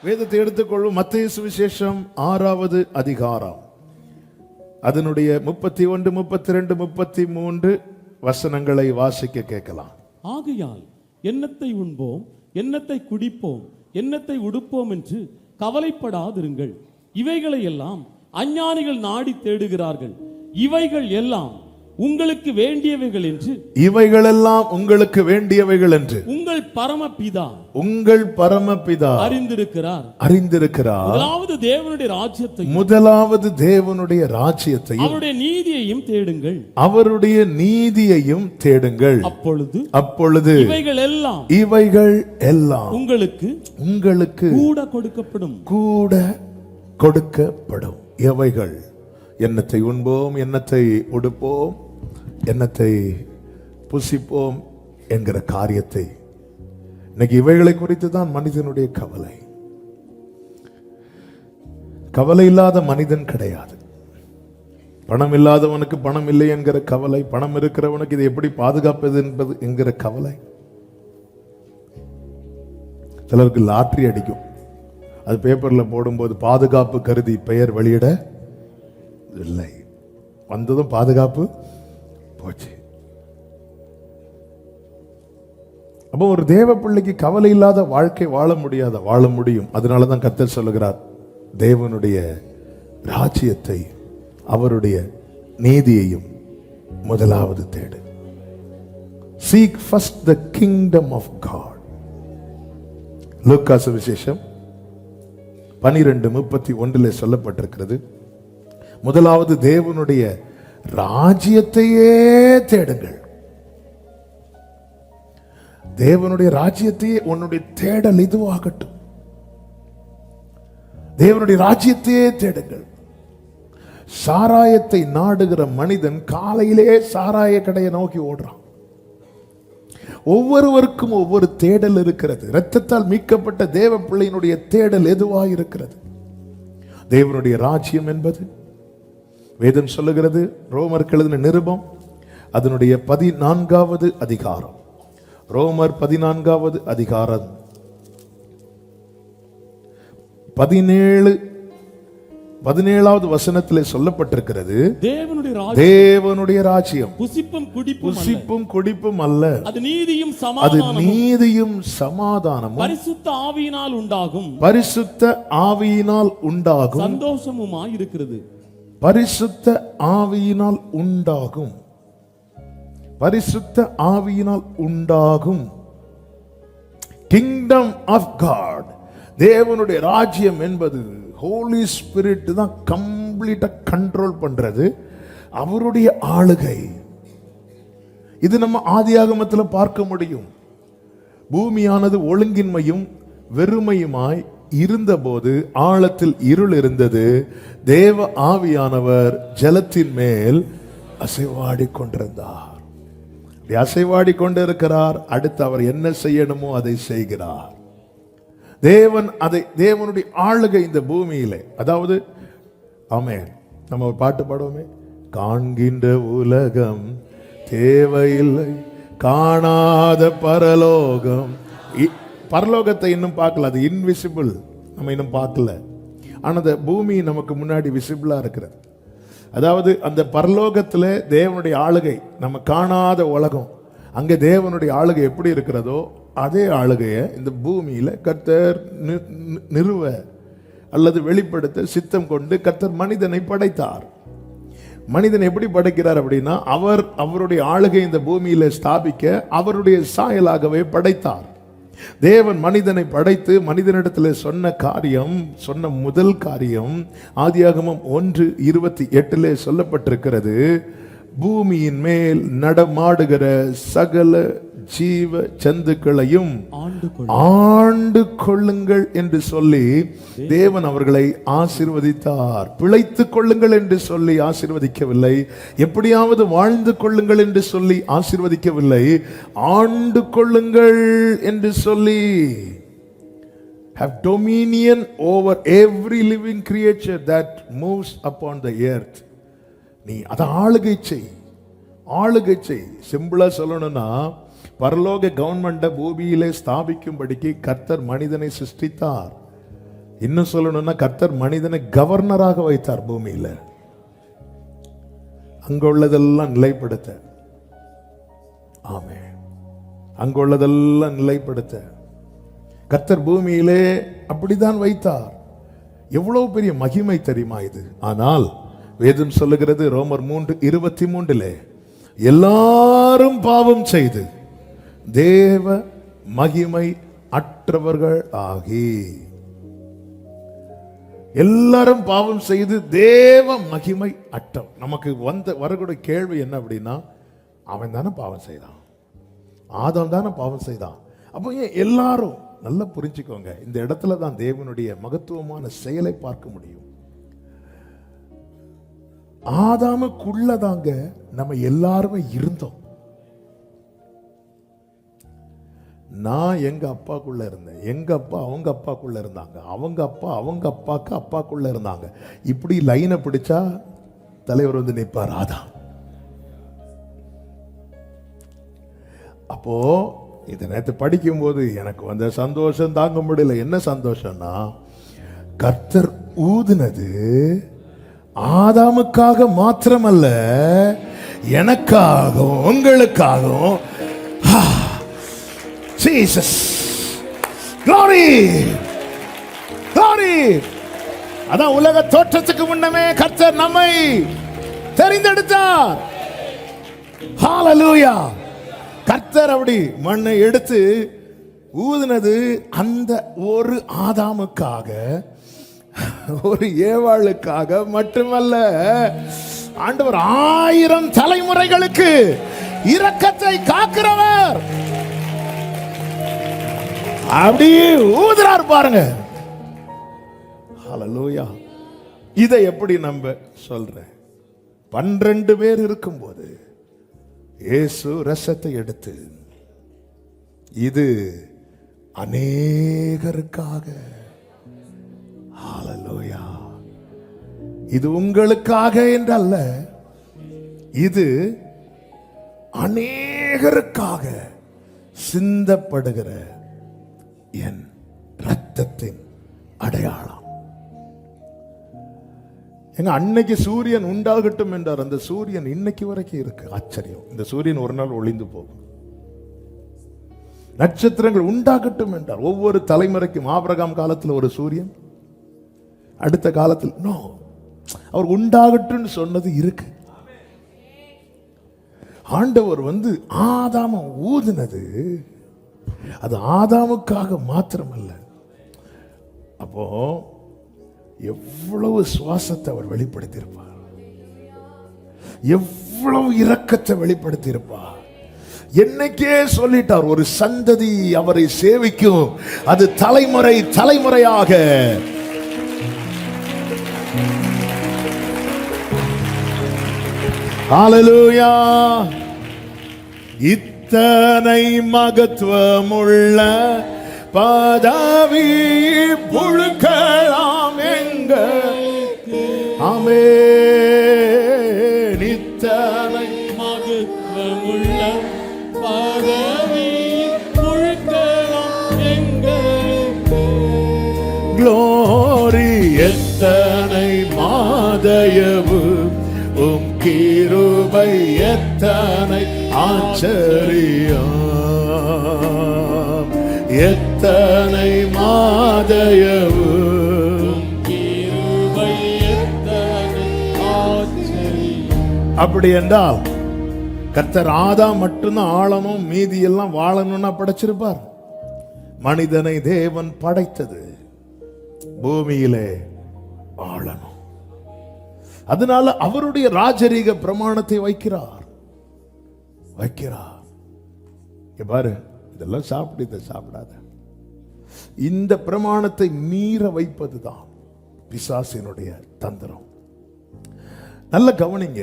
வேதத்தை எடுத்துக்கொள்ளும் மத்தேயு சுவிசேஷம் 6வது அதிகாரம் அதனுடைய 31, 32, 33 வசனங்களை வாசிக்க கேட்கலாம். ஆகையால் என்னத்தை உண்போம், என்னத்தை குடிப்போம், என்னத்தை உடுப்போம் என்று கவலைப்படாதிருங்கள். இவைகளை எல்லாம் அஞ்ஞானிகள் நாடி தேடுகிறார்கள். இவைகள் எல்லாம் உங்களுக்கு வேண்டியவைகள் என்று, இவைகளெல்லாம் உங்களுக்கு வேண்டியவைகள் என்று உங்கள் பரமபிதா அறிந்திருக்கிறார். முதலாவது தேவனுடைய ராஜ்யத்தையும் அவருடைய நீதியையும் தேடுங்கள். அப்பொழுது இவைகள் எல்லாம் உங்களுக்கு கூட கொடுக்கப்படும். எவைகள்? என்னத்தை உண்போம், என்னத்தை உடுப்போம், என்னத்தை புசிப்போம் என்கிற காரியத்தை. இன்னைக்கு இவைகளை குறித்து தான் மனிதனுடைய கவலை. கவலை இல்லாத மனிதன் கிடையாது. பணம் இல்லாதவனுக்கு பணம் இல்லை என்கிற கவலை, பணம் இருக்கிறவனுக்கு இதை எப்படி பாதுகாப்பது என்பது என்கிற கவலை. சிலருக்கு லாட்டரி அடிக்கும், அது பேப்பர்ல போடும்போது பாதுகாப்பு கருதி பெயர் வெளியிட இல்லை, வந்ததும் பாதுகாப்பு போச்சு. அப்போ ஒரு தேவ பிள்ளைக்கு கவலை இல்லாத வாழ்க்கை வாழ முடியாத, வாழ முடியும். அதனாலதான் கர்த்தர் சொல்லுகிறார், தேவனுடைய ராஜ்யத்தை அவருடைய நீதியையும் முதலாவது தேடு. Seek first the kingdom of God. லூக்கா சுவிசேஷம் 12:31 சொல்லப்பட்டிருக்கிறது, முதலாவது தேவனுடைய ராஜ்யத்தையே தேடுங்கள். தேவனுடைய ராஜ்யத்தையே உன்னுடைய தேடல் இதுவாகட்டும். தேவனுடைய ராஜ்யத்தையே தேடுங்கள். சாராயத்தை நாடுகிற மனிதன் காலையிலே சாராய கடையை நோக்கி ஓடுறான். ஒவ்வொருவருக்கும் ஒவ்வொரு தேடல் இருக்கிறது. இரத்தத்தால் மீட்கப்பட்ட தேவ பிள்ளையினுடைய தேடல் எதுவாக இருக்கிறது? தேவனுடைய ராஜ்யம் என்பது வேதம் சொல்லுகிறது. ரோமர் எழுதின நிருபம் அதனுடைய 14வது அதிகாரம், ரோமர் 14வது அதிகாரம் 17வது வசனத்திலே சொல்லப்பட்டிருக்கிறது, தேவனுடைய ராஜ்யம் புசிப்பும் குடிப்பும் அல்ல, அது நீதியும் சமாதானமும் பரிசுத்த ஆவியினால் உண்டாகும் சந்தோஷமுமாய் இருக்கிறது. பரிசுத்த ஆவியினால் உண்டாகும் கிங்டம் ஆஃப் காட். தேவனுடைய ராஜ்யம் என்பது ஹோலி ஸ்பிரிட் தான் கம்ப்ளீட்டா கண்ட்ரோல் பண்றது, அவருடைய ஆளுகை. இது நம்ம ஆதியாகமத்தில் பார்க்க முடியும். பூமியானது ஒழுங்கின்மையும் வெறுமையுமாய் இருந்தபோது ஆழத்தில் இருள் இருந்தது. தேவ ஆவியானவர் ஜலத்தின் மேல் அசைவாடி கொண்டிருந்தார். அசைவாடி கொண்டிருக்கிறார். அடுத்து அவர் என்ன செய்யணுமோ அதை செய்கிறார். தேவனுடைய ஆளுகை இந்த பூமியிலே. அதாவது ஆமென், நம்ம ஒரு பாட்டு பாடுவோமே, காண்கின்ற உலகம் தேவையில்லை, காணாத பரலோகம். பரலோகத்தை இன்னும் பார்க்கல, அது இன்விசிபிள், நம்ம இன்னும் பார்க்கல. ஆனால் அந்த பூமி நமக்கு முன்னாடி விசிபிளா இருக்கிறது. அதாவது அந்த பரலோகத்தில் தேவனுடைய ஆளுகை, நம்ம காணாத உலகம், அங்கே தேவனுடைய ஆளுகை எப்படி இருக்கிறதோ அதே ஆளுகையை இந்த பூமியில கர்த்தர் நிறுவ அல்லது வெளிப்படுத்த சித்தம் கொண்டு கர்த்தர் மனிதனை படைத்தார். மனிதன் எப்படி படைக்கிறார் அப்படின்னா, அவருடைய ஆளுகை இந்த பூமியில ஸ்தாபிக்க அவருடைய சாயலாகவே படைத்தார். தேவன் மனிதனை படைத்து மனிதனிடத்தில் சொன்ன முதல் காரியம் ஆதியாகமம் 1:28 சொல்லப்பட்டிருக்கிறது, பூமியின் மேல் நடமாடுகிற சகல ஜீவ ஜந்துக்களையும் ஆண்டு கொள்ளுங்கள் என்று சொல்லி தேவன் அவர்களை ஆசீர்வதித்தார். பிழைத்துக் கொள்ளுங்கள் என்று சொல்லி ஆசீர்வதிக்கவில்லை, எப்படியாவது வாழ்ந்து கொள்ளுங்கள் என்று சொல்லி ஆசீர்வதிக்கவில்லை, ஆண்டு கொள்ளுங்கள் என்று சொல்லி have dominion over every living creature that moves upon the earth. நீ அதை ஆளுகை செய். சிம்பிளா சொல்லணும்னா, பரலோக கவர்மெண்ட பூமியிலே ஸ்தாபிக்கும்படிக்கு கர்த்தர் மனிதனை சிருஷ்டித்தார். இன்னும் சொல்லணும்னா கர்த்தர் மனிதனை கவர்னராக வைத்தார் பூமியில. அங்குள்ளதெல்லாம் நிலைப்படுத்த. ஆமென். அங்குள்ளதெல்லாம் நிலைப்படுத்த கர்த்தர் பூமியிலே அப்படித்தான் வைத்தார். எவ்வளவு பெரிய மகிமை தெரியுமா இது? ஆனால் வேதம் சொல்லுகிறது ரோமர் 3:23 எல்லாரும் பாவம் செய்து தேவ மகிமை அற்றவர்கள் ஆகி. எல்லாரும் பாவம் செய்து தேவ மகிமை அற்ற. நமக்கு வரக்கூடிய கேள்வி என்ன அப்படின்னா, அவன் தானே பாவம் செய்தான், ஆதாம் தானே பாவம் செய்தான், அப்போ ஏன் எல்லாரும்? நல்லா புரிஞ்சுக்கோங்க, இந்த இடத்துல தான் தேவனுடைய மகத்துவமான செயலை பார்க்க முடியும். ஆதாமுக்குள்ளதாங்க நம்ம எல்லாருமே இருந்தோம். நான் எங்க அப்பாக்குள்ள இருந்தேன், எங்க அப்பா அவங்க அப்பாக்குள்ள இருந்தாங்க, அவங்க அப்பா அவங்க அப்பாக்கு அப்பாக்குள்ள இருந்தாங்க. இப்படி லைனை பிடிச்சா தலைவர் வந்து நிற்பார் ஆதாம். அப்போ இதை நேற்று படிக்கும் போது எனக்கு வந்த சந்தோஷம் தாங்க முடியல. என்ன சந்தோஷம்னா, கர்த்தர் ஊதுனது ஆதாமுக்காக மாத்திரமல்ல, எனக்காகவும் உங்களுக்காகவும். Jesus, glory, glory. அதான் உலக தோற்றத்துக்கு முன்னமே கர்த்தர் நம்மை தெரிந்தெடுத்தார். ஹalleluya. கர்த்தர் அப்படி மண்ணை எடுத்து ஊதுனது அந்த ஒரு ஆதாமுக்காக, ஒரு ஏவாளுக்காக மட்டுமல்ல, ஆண்டவர் 1000 தலைமுறைகளுக்கு இரக்கத்தை காக்கிறவர். அப்படியே ஊதுறார் பாருங்க. ஹalleluya. இதை எப்படி நம்ப சொல்றேன்? 12 பேர் இருக்கும்போது இயேசு ரசத்தை எடுத்து, இது அநேகருக்காக, ஹalleluya, இது உங்களுக்காக என்றல்ல, இது அநேகருக்காக சிந்தப்படுகிற என் ரத்தத்தின் அடையாளம். எங்க அன்னைக்கு சூரியன் உண்டாகட்டும் என்றார். அந்த சூரியன் இன்னைக்கு வரைக்கும் இருக்கு. ஆச்சரியம். இந்த சூரியன் ஒரு நாள் ஒளிந்து போகும். நட்சத்திரங்கள் உண்டாகட்டும் என்றார். ஒவ்வொரு தலைமுறைக்கும் ஆபிரகாம் காலத்தில் ஒரு சூரியன், அடுத்த காலத்தில் நோ, அவர் உண்டாகட்டும் சொன்னது இருக்கு. ஆண்டவர் வந்து ஆதாம ஊதுனது அது ஆதாமுக்காக மாத்திரமல்ல. அப்போ எவ்வளவு சுவாசத்தை அவர் வெளிப்படுத்தியிருப்பார், எவ்வளவு இரக்கத்தை வெளிப்படுத்தியிருப்பார். என்னைக்கே சொல்லிட்டார், ஒரு சந்ததி அவரை சேவிக்கும், அது தலைமுறை தலைமுறையாக. ஹalleluya. இத்தனை மகத்துவமுள்ள பதவி புழுக்கலாம் எங்க. ஆமென். இத்தனை மகத்துவமுள்ள பதவி புழுக்கலாம் எங்க. க்ளோரி. எத்தனை மாதயவு உம் கிருபை, எத்தனை ஆச்சரியம், எத்தனை மாதயவு உம் கிருபை, எத்தனை ஆச்சரியம். அப்படி என்றால் கர்த்தர் ஆதாம் மட்டும்தான் ஆளணும், மீதி எல்லாம் வாழணும்னா படைச்சிருப்பார். மனிதனை தேவன் படைத்தது பூமியிலே ஆளணும். அதனால அவருடைய ராஜரீக பிரமாணத்தை வைக்கிறார். பாரு, இதெல்லாம் சாப்பிடு, இதை சாப்பிடாத. இந்த பிரமாணத்தை மீற வைப்பதுதான் பிசாசினுடைய தந்திரம். நல்ல கவனிங்க.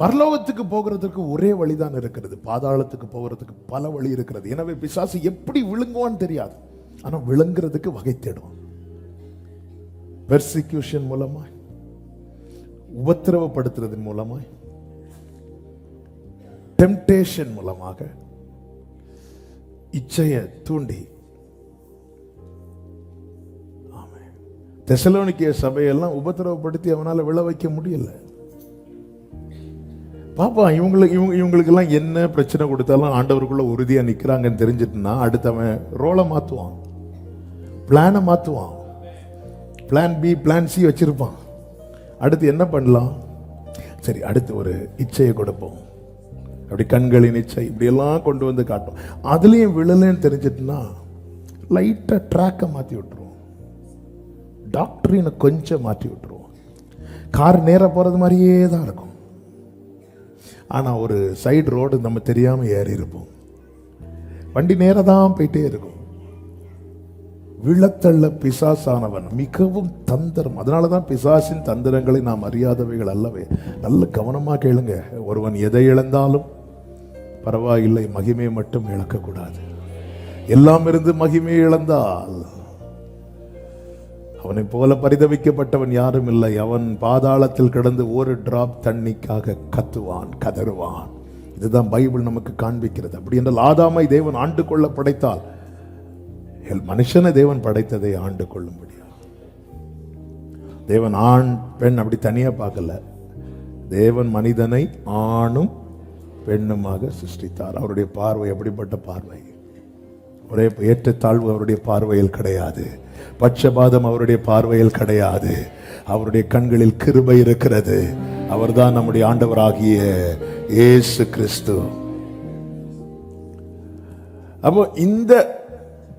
பரலோகத்துக்கு போகிறதுக்கு ஒரே வழிதான் இருக்கிறது, பாதாளத்துக்கு போகிறதுக்கு பல வழி இருக்கிறது. எனவே பிசாசு எப்படி விழுங்குவான்னு தெரியாது, ஆனா விழுங்குறதுக்கு வகை தேடுவான். பெர்சிக்யூஷன் மூலமாய், உபத்திரவப்படுத்துறதன் மூலமாய், டெம்டேஷன் மூலமாக, இச்சையை தூண்டி தெசலோனிக்கே சபையெல்லாம் உபத்திரவப்படுத்தி அவனால விழ வைக்க முடியல. பாப்பா இவங்களுக்கெல்லாம் என்ன பிரச்சனை கொடுத்தாலும் ஆண்டவருக்குள்ள உறுதியா நிக்கிறாங்கன்னு தெரிஞ்சிட்டுனா அடுத்தவன் ரோலை மாத்துவான், பிளானை மாத்துவான், பிளான் பி பிளான் சி வச்சிருப்பான். அடுத்து என்ன பண்ணலாம், சரி அடுத்து ஒரு இச்சையை கொடுப்போம், அப்படி கண்களின் இச்சை இப்படியெல்லாம் கொண்டு வந்து காட்டும். அதுலேயும் விழலன்னு தெரிஞ்சிட்டுனா லைட்டாக ட்ராக்கை மாற்றி விட்டுருவோம், டாக்டரினை கொஞ்சம் மாற்றி விட்டுருவோம். கார் நேராக போகிறது மாதிரியே தான் இருக்கும், ஆனால் ஒரு சைடு ரோடு நம்ம தெரியாமல் ஏறி இருப்போம், வண்டி நேராக தான் போயிட்டே இருக்கும். விழத்தள்ள பிசாசானவன் மிகவும் தந்திரம். அதனால தான் பிசாசின் தந்திரங்களை நாம் அறியாதவைகள் அல்லவே. நல்ல கவனமாக கேளுங்க. ஒருவன் எதை இழந்தாலும் பரவாயில்லை, மகிமையை மட்டும் இழக்கக்கூடாது. எல்லாம் இருந்து மகிமையை இழந்தால் அவனை போல பரிதவிக்கப்பட்டவன் யாரும் இல்லை. அவன் பாதாளத்தில் கிடந்து ஒரு டிராப் தண்ணிக்காக கத்துவான், கதறுவான். இதுதான் பைபிள் நமக்கு காண்பிக்கிறது. அப்படி என்றால் ஆதாமை தேவன் ஆண்டு கொள்ள படைத்தால் மனுஷனை தேவன் படைத்ததை ஆண்டு கொள்ள முடியாது. தேவன் ஆண் பெண் அப்படி தனியா பார்க்கல. தேவன் மனிதனை ஆணும் பெண்ணுமாக சிருஷ்டித்தார். அவருடைய பார்வை எப்படிப்பட்ட பார்வை! ஒரே ஏற்றத்தாழ்வு அவருடைய பார்வையில் கிடையாது, பட்சபாதம் அவருடைய பார்வையில் கிடையாது. அவருடைய கண்களில் கிருபை இருக்கிறது. அவர்தான் நம்முடைய ஆண்டவராகிய இயேசு கிறிஸ்து. அப்போ இந்த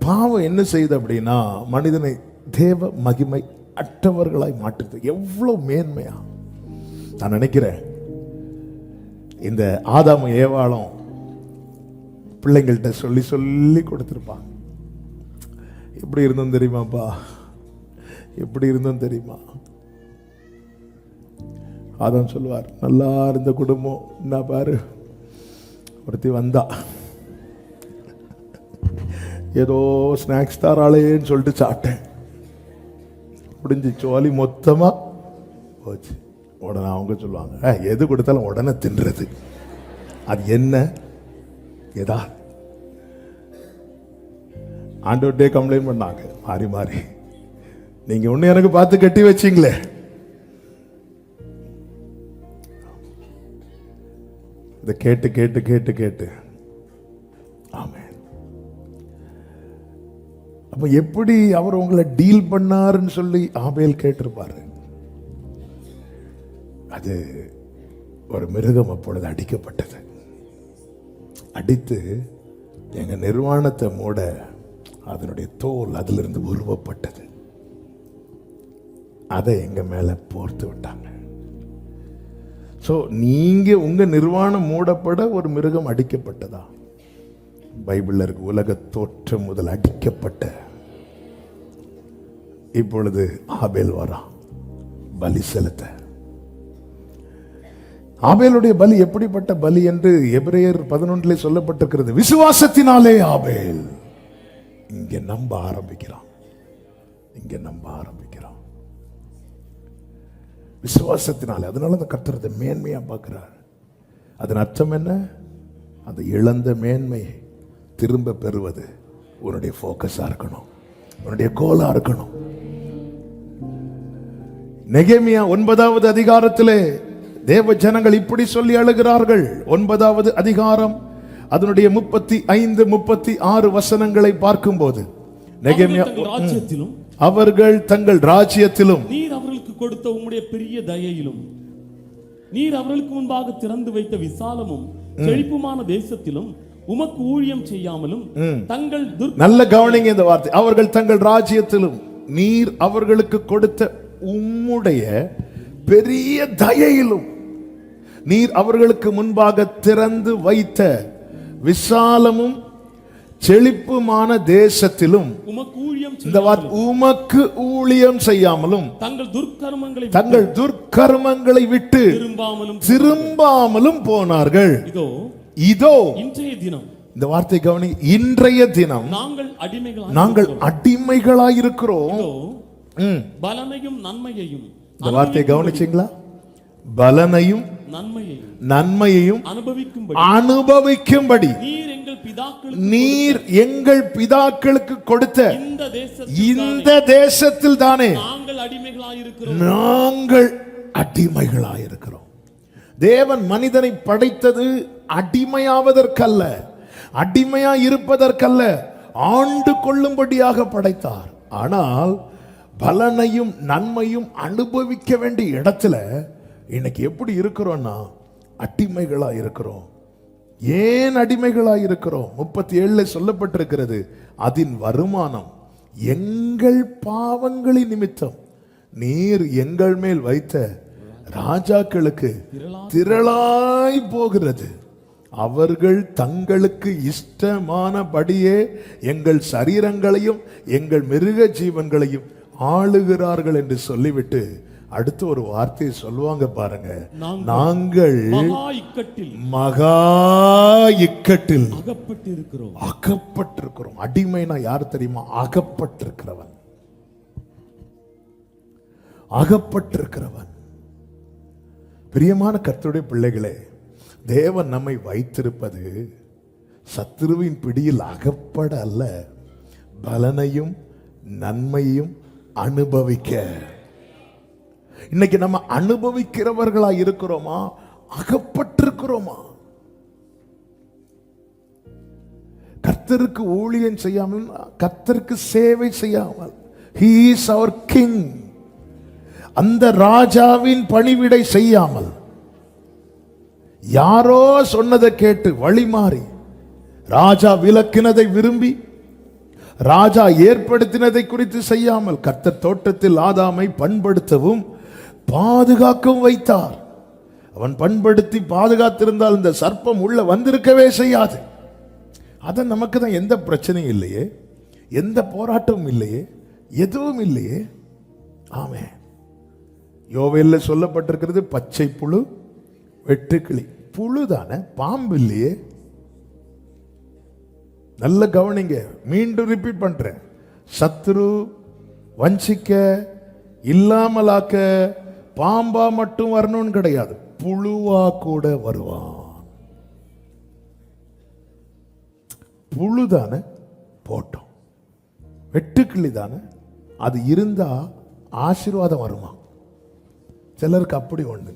பாவம் என்ன செய்யுது அப்படின்னா மனிதனை தேவ மகிமை அற்றவர்களாய் மாற்றுது. எவ்வளவு மேன்மையா! நான் நினைக்கிறேன் இந்த ஆதாமும் ஏவாளும் பிள்ளைங்கள்ட்ட சொல்லி சொல்லி கொடுத்துருப்பாங்க. எப்படி இருந்தோம் தெரியுமாப்பா, எப்படி இருந்தோம் தெரியுமா? ஆதாம் சொல்லுவார், நல்லா இருந்த குடும்பம், என்ன பாரு ஒருத்தி வந்தா, ஏதோ ஸ்நாக்ஸ் தாராளேன்னு சொல்லிட்டு சாப்பிட்டேன், முடிஞ்சு சோலி மொத்தமா போச்சு. உடனே அவங்க சொல்லுவாங்க, எது கொடுத்தாலும் உடனே தின்றது, அது என்ன ஏதா? ஆண்டவர்கிட்டே கம்ப்ளைண்ட் பண்ணாங்க மாறி மாறி, நீங்க ஒண்ணு எனக்கு பார்த்து கட்டி வச்சீங்களே. இதை கேட்டு கேட்டு கேட்டு கேட்டு ஆமே. அப்ப எப்படி அவர் உங்களை டீல் பண்ணாருன்னு சொல்லி ஆபேல் கேட்டிருப்பாரு. அது ஒரு மிருகம் அப்பொழுது அடிக்கப்பட்டது. அடித்து எங்க நிர்வாணத்தை மூட அதனுடைய தோல் அதிலிருந்து உருவப்பட்டது. அதை எங்க மேல போர்த்து விட்டாங்க. சோ நீங்க உங்க நிர்வாணம் மூடப்பட ஒரு மிருகம் அடிக்கப்பட்டதா? பைபிள்ல இருக்கு, உலக தோற்றம் முதல் அடிக்கப்பட்ட. இப்பொழுது ஆபேல் வரா பலி செலுத்த. ஆபேலுடைய பலி எப்படிப்பட்ட பலி என்று எபிரேயர் 11 சொல்லப்பட்டிருக்கிறது. விசுவாசத்தினாலே ஆபேல் இங்க நம்ப ஆரம்பிக்கிறான், இங்க நம்ப ஆரம்பிக்கிறான் விசுவாசத்தினாலே. அதனால அந்த கர்த்தர் அதை மேன்மையா பார்க்கிறார். அதன் அர்த்தம் என்ன? அந்த இழந்த மேன்மையை திரும்ப பெறுவது உன்னுடைய போக்கஸா இருக்கணும், உன்னுடைய கோலா இருக்கணும். நெகேமியா 9வது அதிகாரத்திலே தேவ ஜனங்கள் இப்படி சொல்லி அழுகிறார்கள். 9வது அதிகாரம் அதனுடைய 35, 36 வசனங்களை பார்க்கும்போது நெகேமியா, அவர்கள் தங்கள் ராஜ்யத்திலும் நீர் அவர்களுக்கு கொடுத்த உம்முடைய பெரிய தயையிலும் நீர் அவர்களுக்கு முன்பாக திறந்து வைத்த விசாலமும் செழிப்புமான தேசத்திலும் உமக்கு ஊழியம் செய்யாமலும் தங்கள் நல்ல கவனிங்க இந்த வார்த்தை. அவர்கள் தங்கள் ராஜ்யத்திலும் நீர் அவர்களுக்கு கொடுத்த உம்முடைய பெரிய தயையிலும் நீர் அவர்களுக்கு முன்பாக திறந்து வைத்த விசாலமும் செழிப்புமான தேசத்திலும் உமக்கு ஊழியம் செய்யாமலும் தங்கள் துர்க்கர்மங்களை விட்டு திரும்பாமலும் போனார்கள். இதோ இன்றைய தினம், இந்த வார்த்தை கவனி, இன்றைய தினம் நாங்கள் அடிமைகளாய் இருக்கிறோம். பலனையும் நன்மையையும், இந்த வார்த்தையை கவனிச்சீங்களா? பலனையும் நன்மையையும் அனுபவிக்கும்படி நீர் எங்கள் பிதாக்களுக்கு கொடுத்த இந்த தேசத்தில் தானே நாங்கள் அடிமைகளாயிருக்கிறோம். நாங்கள் அடிமைகளாயிருக்கிறோம். தேவன் மனிதனை படைத்தது அடிமையாவதற்கல்ல, அடிமையா இருப்பதற்கல்ல, ஆண்டு கொள்ளும்படியாக படைத்தார். ஆனால் பலனையும் நன்மையும் அனுபவிக்க வேண்டிய இடத்துல இன்னைக்கு எப்படி இருக்கிறோம்னா அடிமைகளா இருக்கிறோம். ஏன் அடிமைகளா இருக்கிறோம்? 37 சொல்லப்பட்டிருக்கிறது, அதன் வருமானம் எங்கள் பாவங்களின் நிமித்தம் நீர் எங்கள் மேல் வைத்த ராஜாக்களுக்கு திரளாய் போகிறது. அவர்கள் தங்களுக்கு இஷ்டமானபடியே எங்கள் சரீரங்களையும் எங்கள் மிருக ஜீவன்களையும் ஆளுகிறார்கள் என்று சொல்லிவிட்டு அடுத்து ஒரு வார்த்தையை சொல்லுவாங்க பாருங்க, நாங்கள் மகா இக்கட்டில் அகப்பட்டிருக்கிறோம். அடிமைனா யார் தெரியுமா? அகப்பட்டிருக்கிறவன். அகப்பட்டிருக்கிறவன். பிரியமான கர்த்தருடைய பிள்ளைகளே, தேவன் நம்மை வைத்திருப்பது சத்துருவின் பிடியில் அகப்பட அல்ல, பலனையும் நன்மையும் அனுபவிக்க. இன்னைக்கு நம்ம அனுபவிக்கிறவர்களா இருக்கிறோமா? அகப்பட்டிருக்கிறோமா? கர்த்தருக்கு ஊழியம் செய்யாமல், கர்த்தருக்கு சேவை செய்யாமல், he is our king, அந்த ராஜாவின் பணிவிடை செய்யாமல், யாரோ சொன்னதை கேட்டு வழி மாறி, ராஜா விலக்கினதை விரும்பி, ராஜா ஏற்படுத்தினதை குறித்து செய்யாமல், கர்த்தர் தோட்டத்தில் ஆதாமை பண்படுத்தவும் பாதுகாக்கவும் வைத்தார். அவன் பண்படுத்தி பாதுகாத்திருந்தால் இந்த சர்ப்பம் உள்ள வந்திருக்கவே செய்யாது. அத நமக்கு தான் எந்த பிரச்சனையும் இல்லையே, எந்த போராட்டமும் இல்லையே, எதுவும் இல்லையே. ஆமே. யோவேல்ல சொல்லப்பட்டிருக்கிறது, பச்சை புழு வெட்டுக்கிளி. புழு தானே, பாம்பு இல்லையே. நல்ல கவனிங்க, மீண்டும் ரிப்பீட் பண்றேன். சத்துரு வஞ்சிக்க, இல்லாமலாக்க, பாம்பா மட்டும் வரணும்னு கிடையாது, புழுவா கூட வருவான். புழு தானே போட்டோம், வெட்டுக்கிளி தானே, அது இருந்தா ஆசீர்வாதம் வருமா? சிலருக்கு அப்படி ஒண்ணு,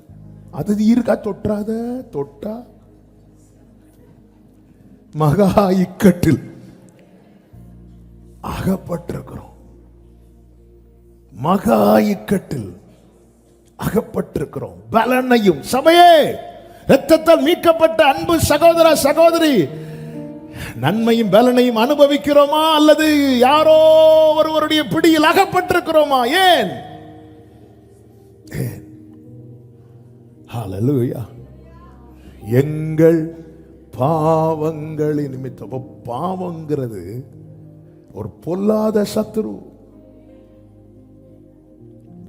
அது இருக்கா, தொட்டாத, தொட்டா மகா இக்கட்டில் அகப்பட்டிருக்கிறோம். மகா இக்கட்டில் அகப்பட்டிருக்கிறோம். பலனையும், சபையே, இரத்தத்தால் மீட்கப்பட்ட அன்பு சகோதர சகோதரி, நன்மையும் பலனையும் அனுபவிக்கிறோமா அல்லது யாரோ ஒருவருடைய பிடியில் அகப்பட்டிருக்கிறோமா? ஏன்? ஹல்லேலூயா. எங்கள் பாவங்களின் நிமித்தம். பாவங்கிறது ஒரு பொல்லாத சத்துரு.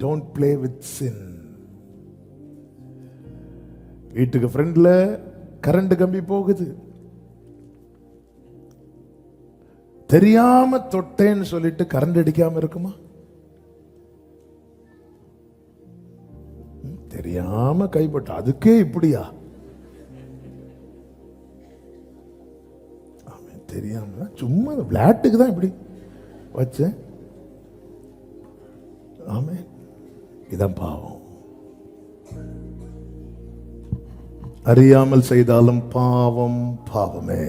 டோன்ட் பிளே வித் சின். வீட்டுக்கு ஃப்ரெண்ட்ல கரண்ட் கம்பி போகுது, தெரியாம தொட்டேன்னு சொல்லிட்டு கரண்ட் அடிக்காம இருக்குமா? தெரியாம கைப்பட்ட அதுக்கே இப்படியா? தெரியாம சும்மா விளையாட்டுக்கு தான் இப்படி வச்சேன். ஆமே, இதான் பாவம். அறியாமல் செய்தாலும் பாவம் பாவமே.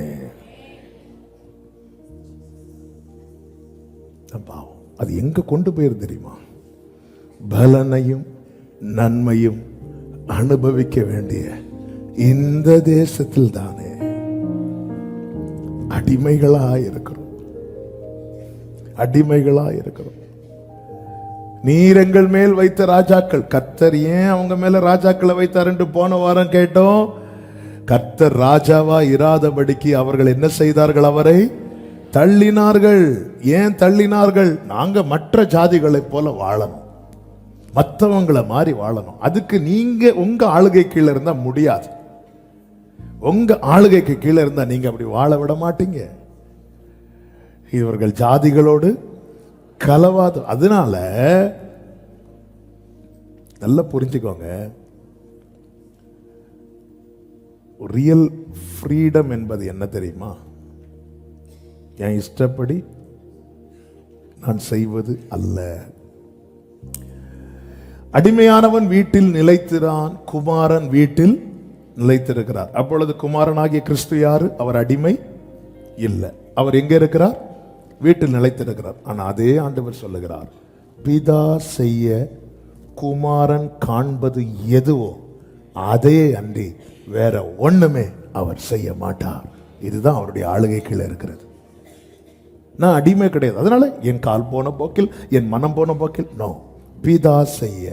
பாவம் அது எங்க கொண்டு போயிரு தெரியுமா? பலனையும் நன்மையும் அனுபவிக்க வேண்டிய இந்த தேசத்தில் தானே அடிமைகளா இருக்கிறோம். அடிமைகளா இருக்கிறோம். நீர் எங்கள் மேல் வைத்த ராஜாக்கள். கர்த்தர் ஏன் அவங்க மேல ராஜாக்களை வைத்தார் என்று போன வாரம் கேட்டோம். கர்த்தர் ராஜாவா இராதபடிக்கு அவர்கள் என்ன செய்தார்கள்? அவரை தள்ளினார்கள். ஏன் தள்ளினார்கள்? நாங்க மற்ற ஜாதிகளை போல வாழணும், மற்றவங்களை மாதிரி வாழணும். அதுக்கு நீங்க உங்க ஆளுகை கீழே இருந்தா முடியாது. உங்க ஆளுகைக்கு கீழே இருந்தா நீங்க அப்படி வாழ விட மாட்டீங்க. இவர்கள் ஜாதிகளோடு கலவாது. அதனால நல்லா புரிஞ்சுக்கோங்க, ரியல் ஃப்ரீடம் என்பது என்ன தெரியுமா? என் இஷ்டப்படி நான் செய்வது அல்ல. அடிமையானவன் வீட்டில் நிலைத்திறான், குமாரன் வீட்டில் நிலைத்திருக்கிறார். அப்பொழுது குமாரனாகிய கிறிஸ்து யாரு? அவர் அடிமை இல்லை. அவர் எங்க இருக்கிறார்? வீட்டில் நிலைத்திருக்கிறார். ஆனா அதே ஆண்டவர் சொல்லுகிறார், பிதா செய்ய குமாரன் காண்பது எதுவோ அதே அன்றி வேற ஒண்ணுமே அவர் செய்ய மாட்டார். இதுதான் அவருடைய ஆளுகை கீழே இருக்கிறது. நான் அடிமை கிடையாது. அதனால என் கால் போன போக்கில், என் மனம் போன போக்கில், நோ, பிதா செய்ய.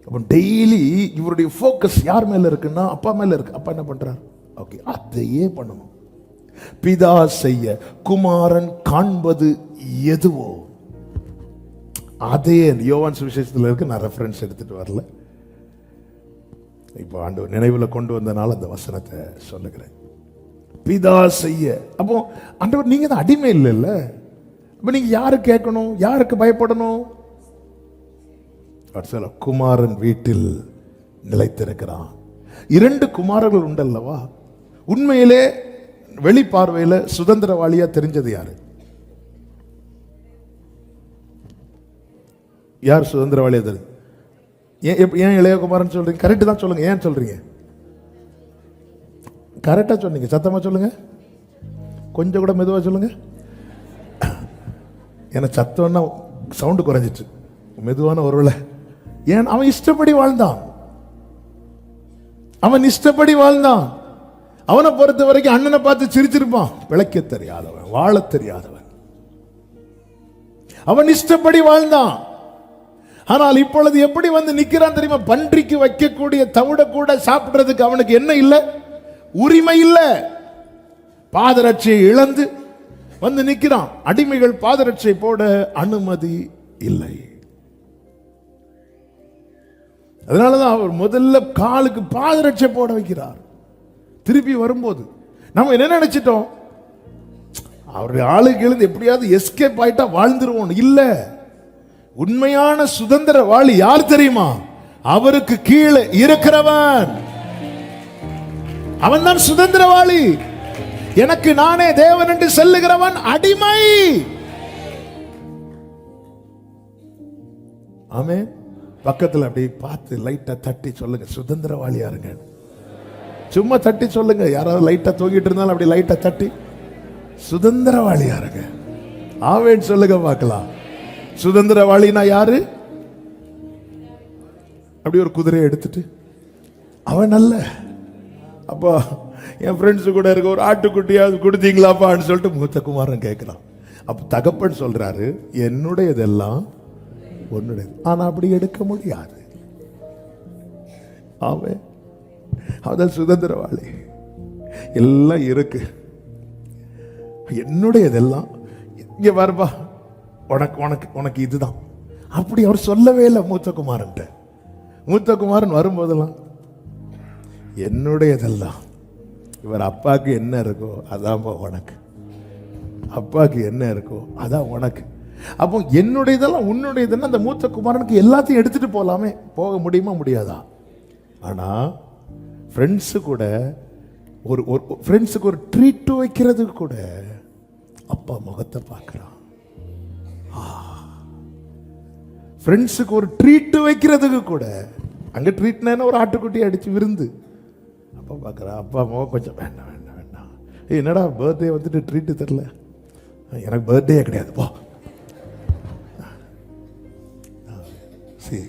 அப்போ டெய்லி இவருடைய ஃபோக்கஸ் யார் மேல இருக்குன்னா அப்பா மேல இருக்கு. அப்பா என்ன பண்றார்? ஓகே, அதையே பண்ணணும். பிதா செய்ய குமாரன் காண்பது எதுவோ அதே. யோவான் சுவிசேஷத்தில் இருக்கு. நான் ரெஃபரன்ஸ் எடுத்துட்டு வரல, இப்போ ஆண்டவர் நினைவில் கொண்டு வந்தனால அந்த வசனத்தை சொல்லுகிறேன். பிதா செய்ய. அப்போ ஆண்டவர் நீங்க தான் அடிமை இல்லைல்ல. அப்ப நீங்க யாரு கேட்கணும்? யாருக்கு பயப்படணும்? குமாரன் வீட்டில் நிலைத்திருக்கிறான். 2 குமாரர்கள் உண்டல்லவா? உண்மையிலே வெளிப்பார்வையில சுதந்திரவாளியா தெரிஞ்சது யாரு? யார் சுதந்திரவாளியா தெரியும்? ஏன் இளையகுமாரன் சொல்றீங்க? கரெக்ட் தான் சொல்லுங்க. ஏன் சொல்றீங்க? கரெக்டா சொன்னீங்க. சத்தமா சொல்லுங்க. கொஞ்சம் கூட மெதுவா சொல்லுங்க. ஏன்னா சத்தம்னா சவுண்டு குறைஞ்சிட்டு, மெதுவான ஒருவேளை. ஏன்? அவன் இஷ்டப்படி வாழ்ந்தான். அவன் இஷ்டப்படி வாழ்ந்தான். அவனை பொறுத்த வரைக்கும் அண்ணனை பார்த்து சிரிச்சிருப்பான். பிழைக்க தெரியாதவன், வாழ தெரியாதவன். அவன் இஷ்டப்படி வாழ்ந்தான். ஆனால் இப்பொழுது எப்படி வந்து நிக்கிறான் தெரியுமா? பன்றிக்கு வைக்கக்கூடிய தவிட கூட சாப்பிடுறதுக்கு அவனுக்கு என்ன இல்லை? உரிமை இல்லை. பாதரட்சியை இழந்து வந்து நிக்கிறான். அடிமைகள் பாதரட்சியை போட அனுமதி இல்லை. அதனாலதான் அவர் முதல்ல காலுக்கு பாதரட்சை போட வைக்கிறார். திருப்பி வரும்போது நம்ம என்ன நினைச்சிட்டோம்? அவருடைய ஆளுக்கு எழுந்து எப்படியாவது எஸ்கேப் ஆயிட்டா வாழ்ந்துருவோம். இல்ல, உண்மையான சுதந்திரவாளி யார் தெரியுமா? அவருக்கு கீழே இருக்கிறவன். அவன் தான் சுதந்திரவாளி. எனக்கு நானே தேவன் என்று சொல்லுகிறவன் அடிமை. ஆமென். பக்கத்தில் அப்படி பார்த்து லைட்டா தட்டி சொல்லுங்க, சுதந்திரவாளியா இருங்க. சும்மா தட்டி சொல்லுங்க. யாராவது லைட்டா தூங்கிட்டு இருந்தாலும் அப்படி லைட்டா தட்டி சுதந்திரவாளியா இருங்க. ஆவேன் சொல்லுங்க பார்க்கலாம். சுதந்திரவாளினா யாரு? அப்படி ஒரு குதிரையை எடுத்துட்டு அவன் நல்ல, அப்போ என் ஃப்ரெண்ட்ஸு கூட இருக்க ஒரு ஆட்டுக்குட்டியாவது கொடுத்தீங்களாப்பான்னு சொல்லிட்டு மூத்த குமாரன் கேட்கிறான். அப்ப தகப்பன் சொல்றாரு, என்னுடையதெல்லாம் உன்னுடையது. ஆனா அப்படி எடுக்க முடியாது. அவன் சுதந்திரவாளி. எல்லாம் இருக்கு, என்னுடையதெல்லாம் இங்க வருவா, உனக்கு உனக்கு உனக்கு இதுதான். அப்படி அவர் சொல்லவே இல்லை மூத்த குமாரன். மூத்த குமாரன் வரும்போதெல்லாம் என்னுடையதெல்லாம், இவர் அப்பாவுக்கு என்ன இருக்கோ அதான் உனக்கு, அப்பாவுக்கு என்ன இருக்கோ அதான் உனக்கு. அப்போ என்னுடையதெல்லாம் உன்னுடையதுன்னா அந்த மூத்த குமாரனுக்கு எல்லாத்தையும் எடுத்துட்டு போகலாமே. போக முடியுமா? முடியாதா? ஆனா ஃப்ரெண்ட்ஸு கூட ஒரு ஃப்ரெண்ட்ஸுக்கு ஒரு ட்ரீட் வைக்கிறதுக்கு கூட அப்பா முகத்தை பார்க்கிறான். ஃப்ரெண்ட்ஸுக்கு ஒரு ட்ரீட் வைக்கிறதுக்கு கூட, அங்க ட்ரீட்னா ஒரு ஆட்டுக்குட்டி அடிச்சு விருந்து, அப்பா பார்க்குறா. அப்பா முகம் கொஞ்சம் வேண்டாம் வேண்டாம் வேண்டாம். என்னடா பர்த்டே வந்துட்டு ட்ரீட்டு தரல? எனக்கு பர்த்டே கிடையாது போ. சரி,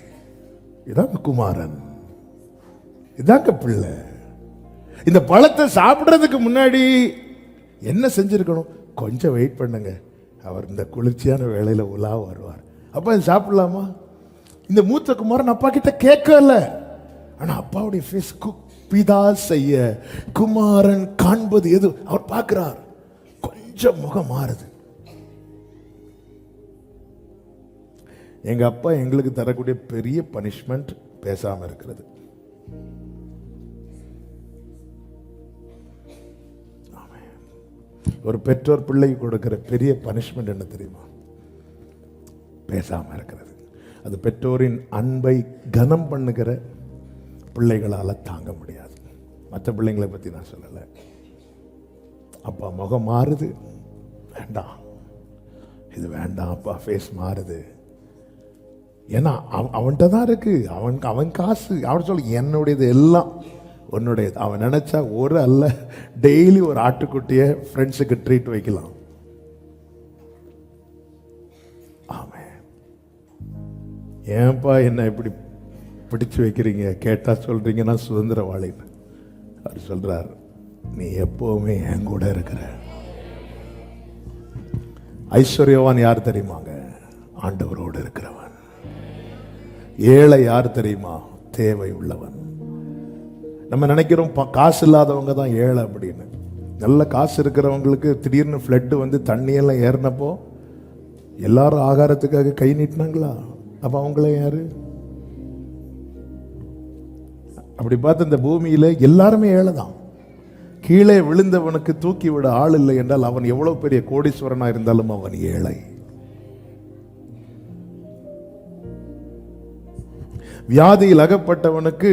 இதாங்க குமாரன், இதாங்க பிள்ளை. இந்த பழத்தை சாப்பிட்றதுக்கு முன்னாடி என்ன செஞ்சிருக்கணும்? கொஞ்சம் வெயிட் பண்ணுங்க, அவர் இந்த குளிர்ச்சியான வேளையில உலா வருவார், அப்பா சாப்பிடலாமா? இந்த மூத்த குமாரன் அப்பா கிட்ட கேட்கல. ஆனா அப்பாவுடைய ஃபேஸ், பிதா செய்ய குமாரன் காண்பது எது, அவர் பார்க்கிறார். கொஞ்சம் முகம் மாறுது. எங்க அப்பா எங்களுக்கு தரக்கூடிய பெரிய பனிஷ்மெண்ட் பேசாம இருக்கிறது. ஒரு பெற்றோர் பிள்ளைக்கு கொடுக்கிற பெரிய பனிஷ்மெண்ட் என்ன தெரியுமா? பேசாம இருக்கிறது. அது பெற்றோரின் அன்பை கனம் பண்ணுகிற பிள்ளைகளால தாங்க முடியாது. மற்ற பிள்ளைங்களை பத்தி நான் சொல்லல. அப்பா முகம் மாறுது, வேண்டாம் இது வேண்டாம், அப்பா ஃபேஸ் மாறுது, ஏன்னா அவன்கிட்ட தான் இருக்கு, அவன் காசு. அவன் சொல்ல என்னுடையது எல்லாம் உன்னுடையது. அவன் நினைச்சா ஒரு அல்ல டெய்லி ஒரு ஆட்டுக்குட்டியை ஃப்ரெண்ட்ஸுக்கு ட்ரீட் வைக்கலாம். ஆமே, ஏன்பா என்ன இப்படி பிடிச்சு வைக்கிறீங்க கேட்டா சொல்றீங்க நான் சுதந்திரவாளின்னு. அவர் சொல்றார், நீ எப்பவுமே என் கூட இருக்கிற. ஐஸ்வர்யவான் யார் தெரியுமாங்க? ஆண்டவரோடு இருக்கிறவன். ஏழை யார் தெரியுமா? தேவை உள்ளவன். நம்ம நினைக்கிறோம் காசு இல்லாதவங்க தான் ஏழை அப்படின்னு. நல்ல காசு இருக்கிறவங்களுக்கு திடீர்னு ஃப்ளட்டு வந்து தண்ணியெல்லாம் ஏறினப்போ எல்லாரும் ஆகாரத்துக்காக கை நீட்டினாங்களா? அப்ப அவங்கள யாரு? அப்படி பார்த்து இந்த பூமியில எல்லாருமே ஏழை தான். கீழே விழுந்தவனுக்கு தூக்கி விட ஆள் இல்லை என்றால் அவன் எவ்வளவு பெரிய கோடீஸ்வரனா இருந்தாலும் அவன் ஏழை. வியாதியில் அகப்பட்டவனுக்கு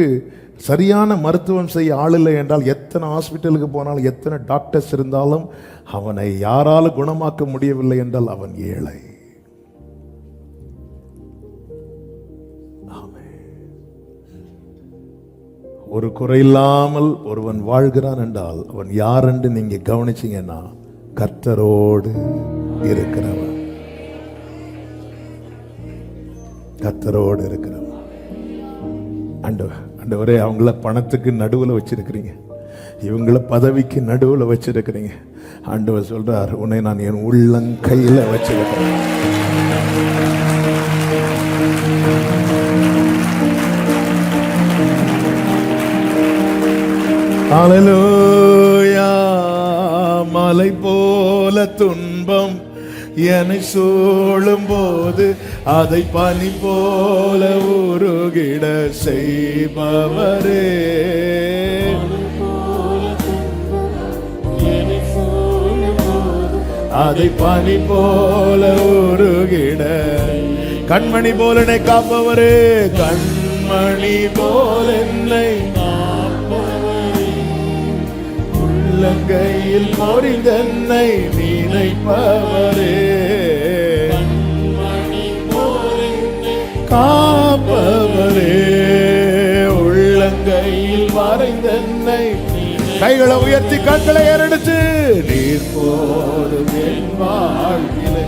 சரியான மருத்துவம் செய்ய ஆள் இல்லை என்றால் எத்தனை ஹாஸ்பிட்டலுக்கு போனாலும் எத்தனை டாக்டர்ஸ் இருந்தாலும் அவனை யாராலும் குணமாக்க முடியவில்லை என்றால் அவன் ஏழை. ஒரு குறையில்லாமல் ஒருவன் வாழ்கிறான் என்றால் அவன் யார் என்று நீங்க கவனிச்சீங்கன்னா கர்த்தரோடு இருக்கிறவன். கர்த்தரோடு இருக்கிறவன். ஆண்டவரே, அவங்கள பணத்துக்கு நடுவில் வச்சிருக்கிறீங்க, இவங்கள பதவிக்கு நடுவில் வச்சிருக்கிறீங்க. ஆண்டவர் சொல்றார், உன்னை நான் என் உள்ளங்கையில வச்சிருக்கிறேன். ஹல்லேலூயா. மலை போல துன்பம் என்னை சூழும் போது அதை பனி போல உருகிட செய்பவரே. அதை பனி போல உருகிட கண்மணி போல என்னை காப்பவரே. கண்மணி போல என்னை உள்ளங்கையில் பொறிந்தென்னை நினைப்பவரே. காப்பவரே, உள்ளங்கையில் வரைந்தென்னை. கைகளை உயர்த்தி கண்களை ஏறெடுத்து, நீர் போதும் என் வாழ்விலே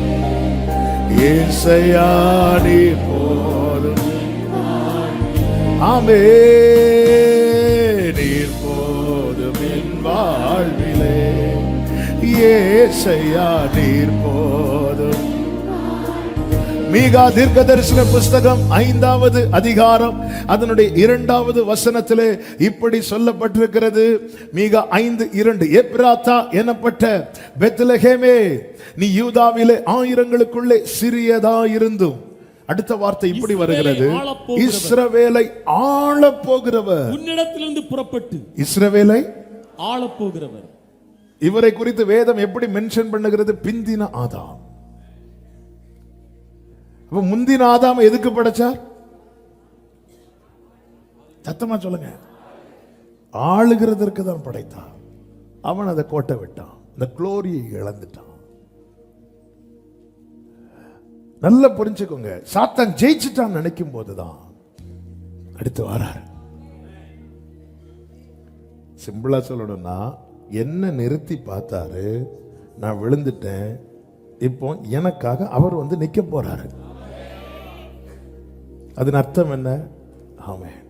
ஏசையா, நீர் போதும். ஆமே, நீர் போதும் என் வாழ்விலே ஏசையா, நீர் போதும். மீகா தீர்க்கதரிசன புஸ்தகம் 5வது அதிகாரம் அதனுடைய 2வது வசனத்திலே இப்படி சொல்லப்பட்டிருக்கிறது. மீகா 5:2, எப்ராத்தா எனப்பட்ட பெத்லகேமே, நீ யூதாவிலே ஆயிரங்களுக்குள்ளே சிறியதா இருந்தும். அடுத்த வார்த்தை இப்படி வருகிறது, இஸ்ரவேலை ஆளப் போகிறவர். உன்னிடத்திலிருந்து புறப்பட்டு இஸ்ரவேலை ஆளப் போகிறவர். இவரை குறித்து வேதம் எப்படி மென்ஷன் பண்ணுகிறது? பிந்தின ஆதாம். முந்தின ஆதாம் எதுக்கு படைச்சார்? சத்தமா சொல்லுங்க. ஆளுகிறதற்கு தான் படைத்தான். அவன் அதை கோட்டை விட்டான், இந்த குளோரியை இழந்துட்டான். நல்லா புரிஞ்சுக்கோங்க. சாத்தான் ஜெயிச்சுட்டான் நினைக்கும் போதுதான் அடுத்து வராரு. சிம்பிளா சொல்லணும்னா, என்ன நிறுத்தி பார்த்தாரு, நான் விழுந்துட்டேன், இப்போ எனக்காக அவர் வந்து நிக்க போறாரு. அதன் அர்த்தம் என்ன? ஆமென்.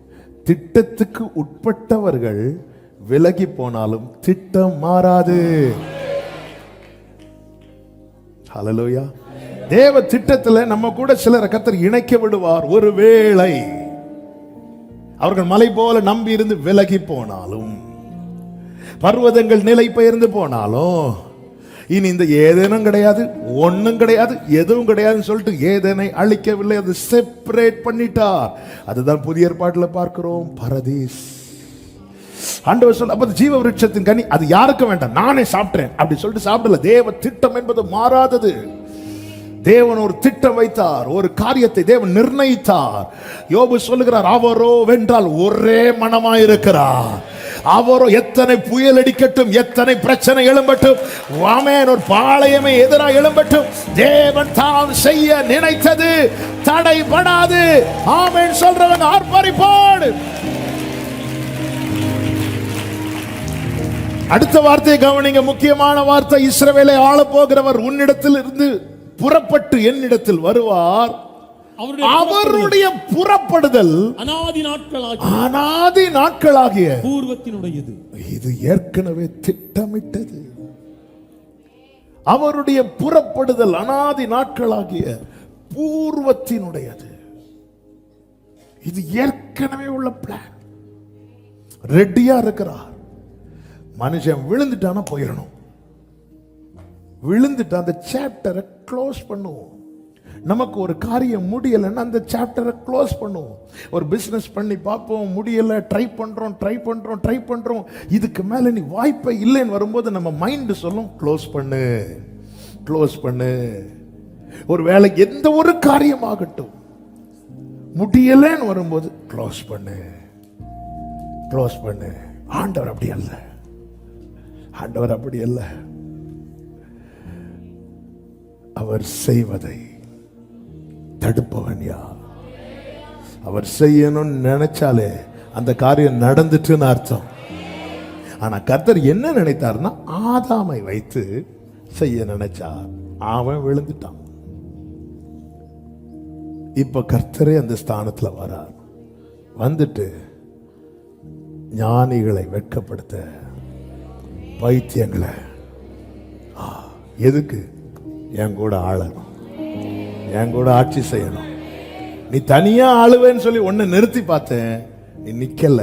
திட்டத்துக்கு உட்பட்டவர்கள் விலகி போனாலும் திட்டம் மாறாது. ஹல்லேலூயா. தேவ திட்டத்துல நம்ம கூட சிலரை கர்த்தர் இணைக்க விடுவார். ஒருவேளை அவர்கள் மலை போல நம்பி இருந்து விலகி போனாலும், பர்வதங்கள் நிலை பெயர்ந்து போனாலும், இனி இந்த ஏதேனும் கிடையாது, ஒன்னும் கிடையாது, எதுவும் கிடையாதுன்னு சொல்லிட்டு ஏதேனை அழிக்கவில்லை, அது செப்பரேட் பண்ணிட்டார். அதுதான் புதிய ஏற்பாட்டில் பார்க்கிறோம், பரதீஸ். ஆண்டவர் சொல்ல, அப்ப ஜீவ விருட்சத்தின் கனி அது யாருக்கும் வேண்டாம், நானே சாப்பிட்டேன் அப்படி சொல்லிட்டு சாப்பிடல. தேவ திட்டம் என்பது மாறாதது. தேவன் ஒரு திட்டம் வைத்தார், ஒரு காரியத்தை தேவன் நிர்ணயித்தார். யோபு சொல்லுகிறார், அவரோ வென்றால் ஒரே மனமாயிருக்கிறார். அவரோ எத்தனை புயல் அடிக்கட்டும், எத்தனை பிரச்சனை எழும்பட்டும், ஆமென், ஒரு பாளையமே எதிராக எழும்பட்டும், தேவன் தாம் செய்ய நினைத்தது தடை தடைபடாது. ஆமென் சொல்றவங்க ஆர்ப்பரிப்போடு. அடுத்த வார்த்தையை கவனிங்க, முக்கியமான வார்த்தை. இஸ்ரவேலை ஆள போகிறவர் உன்னிடத்தில் இருந்து புறப்பட்டு என்னிடத்தில் வருவார். அவருடைய புறப்படுதல் அநாதி நாட்களாகிய பூர்வத்தினுடையது. இது ஏற்கனவே திட்டமிட்டது. அவருடைய புறப்படுதல் அநாதி நாட்களாகிய பூர்வத்தினுடையது. இது ஏற்கனவே உள்ள பிளான். ரெடியா இருக்கிறார். மனுஷன் விழுந்துட்டானா போயிடணும். விழுந்துட்டு அந்த சாப்டரை க்ளோஸ் பண்ணுவோம். நமக்கு ஒரு காரியம் முடியலைன்னா அந்த சாப்டரை க்ளோஸ் பண்ணுவோம். ஒரு பிசினஸ் பண்ணி பார்ப்போம், முடியல, ட்ரை பண்றோம். இதுக்கு மேல நீ வாய்ப்பே இல்லைன்னு வரும்போது நம்ம மைண்ட் சொல்லும் க்ளோஸ் பண்ணு. ஒரு வேலை எந்த ஒரு காரியமாகட்டும் முடியலன்னு வரும்போது க்ளோஸ் பண்ணு. ஆண்டவர் அப்படி அல்ல. அவர் செய்வதை தடுப்பவன் யார்? அவர் செய்யணும்னு நினைச்சாலே அந்த காரியம் நடந்துட்டுன்னு அர்த்தம். ஆனா கர்த்தர் என்ன நினைத்தார்னா, ஆதாமை வைத்து செய்ய நினைச்சார். அவன் விழுந்துட்டான். இப்ப கர்த்தரே அந்த ஸ்தானத்துல வரார். வந்துட்டு ஞானிகளை வெட்கப்படுத்த, பைத்தியங்களை எதுக்கு என் கூட ஆளணும், என் கூட ஆட்சி செய்யணும். நீ தனியா ஆளுவேன்னு சொல்லி ஒன்னு நிறுத்தி பார்த்தேன், நீ நிக்கல.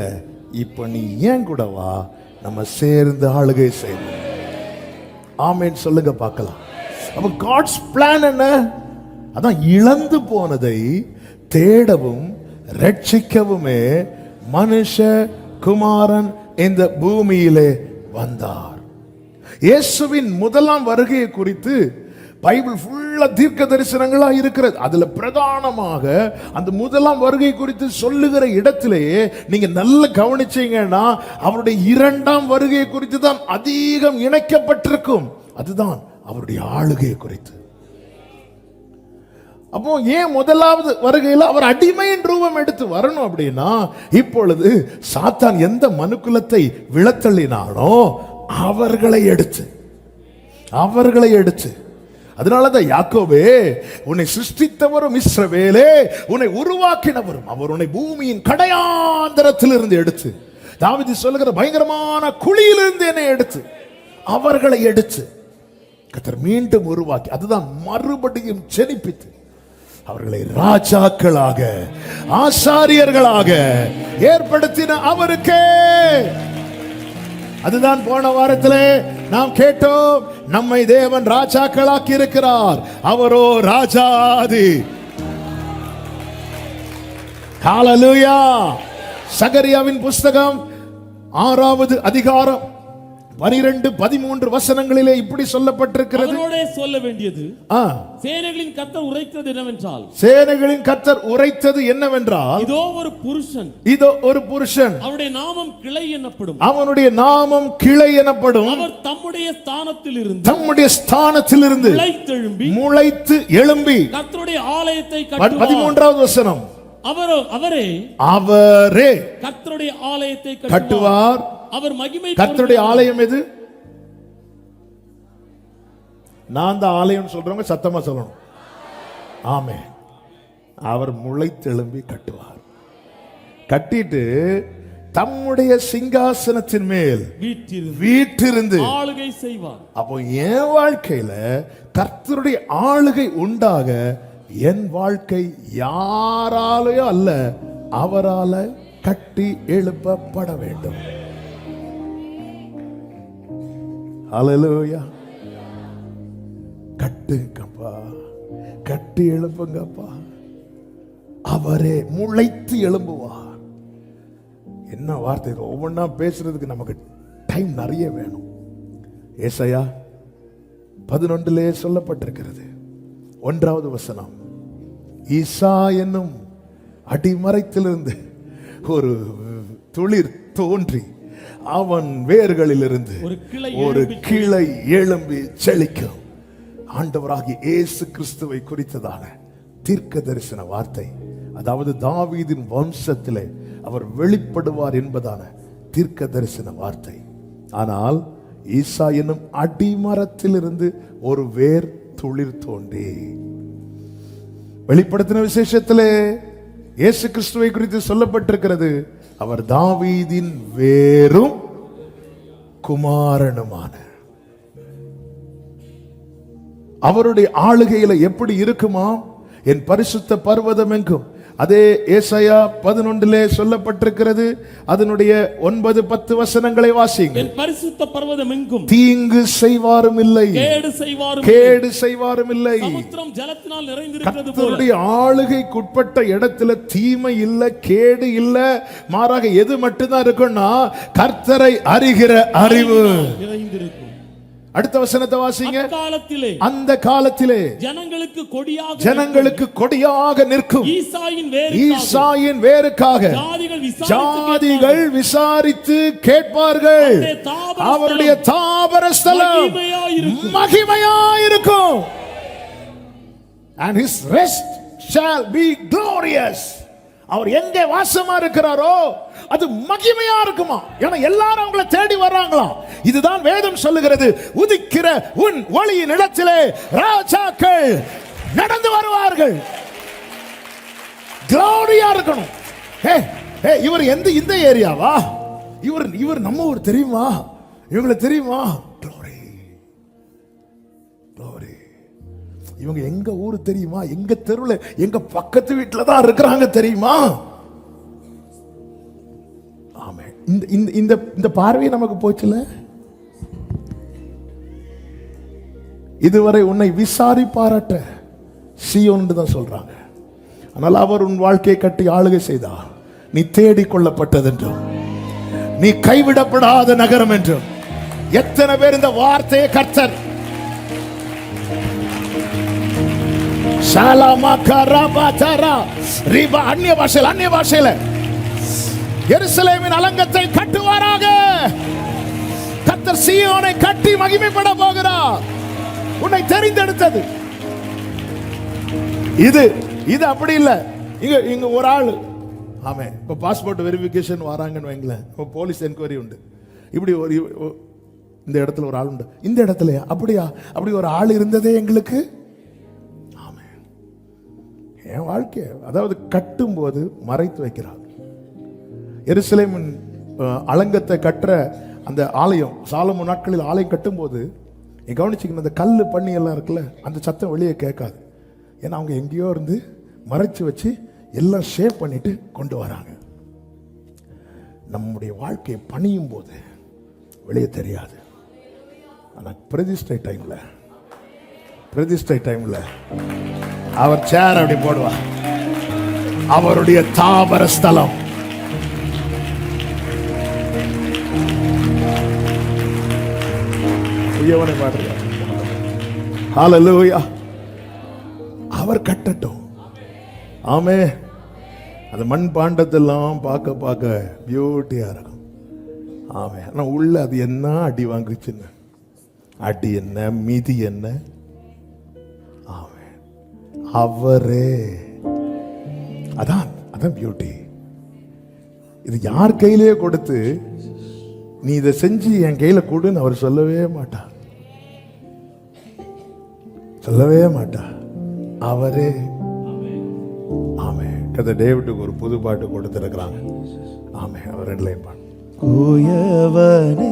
இப்ப நீ ஏன் கூட வா, நம்ம சேர்ந்து ஆளுகை செய்யணும். ஆமென் சொல்லுங்க பார்க்கலாம். அப்ப காட்ஸ் பிளான் என்ன? அதான் இழந்து போனதை தேடவும் ரட்சிக்கவுமே மனுஷ குமாரன் இந்த பூமியிலே வந்தார். இயேசுவின் முதலாம் வருகையை குறித்து பைபிள் ஃபுல்லா தீர்க்க தரிசனங்களா இருக்கிறது. அதுல பிரதானமாக அந்த முதலாம் வருகை குறித்து சொல்லுகிற இடத்திலேயே நீங்க நல்ல கவனிச்சீங்கன்னா அவருடைய இரண்டாம் வருகை குறித்து தான் அதிகம் இணைக்கப்பட்டிருக்கும். அதுதான் அவருடைய ஆளுகை குறித்து. அப்போ ஏன் முதலாவது வருகையில் அவர் அடிமையின் ரூபம் எடுத்து வரணும் அப்படின்னா, இப்பொழுது சாத்தான் எந்த மனுக்குலத்தை விழத்தள்ளினானோ அவர்களை எடுத்து அதனாலதான் யாக்கோபே, உன்னை சிருஷ்டித்தவரும் இஸ்ரவேலே, உன்னை உருவாக்கினவரும் அவர் உன்னை பூமியின் கடையாந்தரத்திலிருந்து எடுத்து, தாவீது சொல்லுகிற பயங்கரமான குழியிலிருந்து என்னை எடுத்து, அவர்களை எடுத்து கர்த்தர் மீண்டும் உருவாக்கி, அதுதான் மறுபடியும் ஜெனிப்பித்து அவர்களை ராஜாக்களாக ஆசாரியர்களாக ஏற்படுத்தின அவருக்கே. அதுதான் போன வாரத்திலே நாம் கேட்டோம். நம்மை தேவன் ராஜாக்களாக்கி இருக்கிறார். அவரோ ராஜாதி. ஹல்லேலூயா. சகரியாவின் புஸ்தகம் 6வது அதிகாரம் 12-13 வசனங்களிலே இப்படி சொல்லப்பட்டிருக்கிறது. சொல்ல வேண்டியது சேனைகளின் கர்த்தர் உரைத்தது என்னவென்றால், இதோ ஒரு புருஷன் அவனுடைய நாமம் கிளை எனப்படும். அவர் தம்முடைய ஸ்தானத்திலிருந்து முளைத்து எழும்பி கர்த்தருடைய ஆலயத்தை கட்டுவார். 13வது வசனம், அவரே கர்த்தருடைய ஆலயத்தை கட்டுவார். அவர் மகிமை. கர்த்தருடைய ஆலயம் எது? நான் தான் ஆலயம் சொல்றவங்க சத்தமா சொல்லணும். ஆமென். அவர் முளைத்தெழும்பி கட்டுவார். கட்டிட்டு தம்முடைய சிங்காசனத்தின் மேல் வீற்றிருந்து ஆளுகை செய்வார். அப்போ என் வாழ்க்கையில கர்த்தருடைய ஆளுகை உண்டாக என் வாழ்க்கை யாராலேயோ அல்ல, அவரால கட்டி எழுப்பப்பட வேண்டும். ஹல்லேலூயா. கட்டுங்கப்பா, கட்டி எழுப்புங்கப்பா. அவரே முளைத்து எழும்புவார். என்ன வார்த்தை! ஒவ்வொன்றா பேசுறதுக்கு நமக்கு டைம் நிறைய வேணும். ஏசாயா 11 சொல்லப்பட்டிருக்கிறது. 1வது வசனம், ஈசா என்னும் அடிமரத்திலிருந்து ஒரு துளிர் தோன்றி அவன் வேர்களிலிருந்து ஒரு கிளை எழும்பி செழிக்கும். ஆண்டவராகிய இயேசு கிறிஸ்துவை குறித்ததான தீர்க்க தரிசன வார்த்தை அதாவது தாவீதின் வம்சத்திலே அவர் வெளிப்படுவார் என்பதான தீர்க்க தரிசன வார்த்தை. ஆனால் ஈசா என்னும் அடிமரத்திலிருந்து ஒரு வேர் துளிர் தோன்றி, வெளிப்படுத்தின விசேஷத்திலே இயேசு கிறிஸ்துவை குறித்து சொல்லப்பட்டிருக்கிறது, அவர் தாவீதின் வேரும் குமாரனுமான. அவருடைய ஆளுகையில எப்படி இருக்குமா? என் பரிசுத்த பர்வதம் எங்கும், அதே ஏசாயா 11 சொல்லப்பட்டிருக்கிறது. அதனுடைய 9-10 வசனங்களை வாசிங்க. என் பரிசுத்த பர்வதம் எங்கும் தீங்கு செய்வாரும் இல்லை, கேடு செய்வாரும் இல்லை. சமுத்திரம் ஜலத்தினால் நிறைந்திருக்கிறது போல. கர்த்தருடைய ஆளுகைக்குட்பட்ட இடத்துல தீமை இல்ல, கேடு இல்ல. மாறாக எது மட்டும்தான் இருக்கும்னா கர்த்தரை அறிகிற அறிவு நிறைந்திருக்கும். அடுத்த வசனத்தை வாசிங்க. அந்த காலத்திலே ஜனங்களுக்கு கொடியாக நிற்கும் ஈசாயின் வேருக்காக ஜாதிகள் விசாரித்து கேட்பார்கள். அவருடைய தாபர ஸ்தலம் மகிமையாயிருக்கும். And his rest shall be glorious. அவர் எங்கே வாசமா இருக்கிறாரோ அது மகிமையா இருக்குமா? ஏன்னா எல்லாரும் அவங்களை தேடி வர்றாங்களாம். இதுதான் வேதம் சொல்லுகிறது. உதிக்கிற உன் ஒளியின் இடத்திலே ராஜாக்கள் நடந்து வருவார்கள். க்ளோரியா இருக்கணும். இவர் இந்த ஏரியாவா? இவர் நம்ம ஊர் தெரியுமா? இவங்களை தெரியுமா? Glory glory. இவங்க எங்க ஊரு தெரியுமா? எங்க தெருவுல எங்க பக்கத்து வீட்டுல தான் இருக்கிறாங்க தெரியுமா? ஆமே. இந்த பார்வை நமக்கு போச்சுல. இதுவரை உன்னை விசாரிப்பாரட்ட சீயோன் தான் சொல்றாங்க. ஆனால் அவர் உன் வாழ்க்கையை கட்டி ஆளுகை செய்தார். நீ தேடிக் கொள்ளப்பட்டது என்றும், நீ கைவிடப்படாத நகரம் என்றும். எத்தனை பேர் இந்த வார்த்தையை கர்த்தர் அந்நிய பாஷையில எருசலேமின் அலங்கத்தை கட்டுவாராக. கர்த்தர் சீயோனை கட்டி மகிமைப்பட போகிறார். உன்னை தெரிந்தெடுத்தது இது அப்படி இல்ல. இங்க ஒரு ஆளு, ஆமே, இப்ப பாஸ்போர்ட் வெரிஃபிகேஷன் வராங்கன்னு வைங்களேன், இப்ப போலீஸ் என்கொயரி உண்டு. இப்படி ஒரு இந்த இடத்துல ஒரு ஆள் உண்டு, இந்த இடத்துல அப்படியா? அப்படி ஒரு ஆள் இருந்ததே எங்களுக்கு. ஆமே. என் வாழ்க்கை அதாவது கட்டும் போது மறைத்து வைக்கிறார். எருசலேமின் அலங்கத்தை கட்டுற அந்த ஆலயம், சாலமோன் நாட்களில் ஆலயம் கட்டும் போது கவனிச்சிக்கணும், அந்த கல் பண்ணி எல்லாம் இருக்குல்ல, அந்த சத்தம் வெளியே கேட்காது. ஏன்னா அவங்க எங்கேயோ இருந்து மறைச்சு வச்சு எல்லாம் ஷேப் பண்ணிட்டு கொண்டு வராங்க. நம்முடைய வாழ்க்கையை பணியும் போது வெளியே தெரியாது. ஆனால் பிரதிஷ்டை டைம்ல அவர் சேர் அப்படி போடுவார். அவருடைய தாபர ஸ்தலம். ஹல்லேலூயா. அவர் கட்டட்டும். ஆமே. அந்த மண் பாண்டத்தெல்லாம் பார்க்க பியூட்டியா இருக்கும். ஆமே. ஆனா உள்ள அது என்ன அடி வாங்குச்சுன்னு, அடி என்ன, மீதி என்ன. ஆமே. அவரே அதான் பியூட்டி. இது யார் கையிலேயே கொடுத்து நீ இதை செஞ்சு என் கையில கொடுன்னு அவர் சொல்லவே மாட்டார். அவரே. ஆமே. கதை டேவிட்டுக்கு ஒரு புது பாட்டு கொடுத்திருக்கிறாங்க. ஆமே. அவர் 2 லைன் பாடு. கூயவனே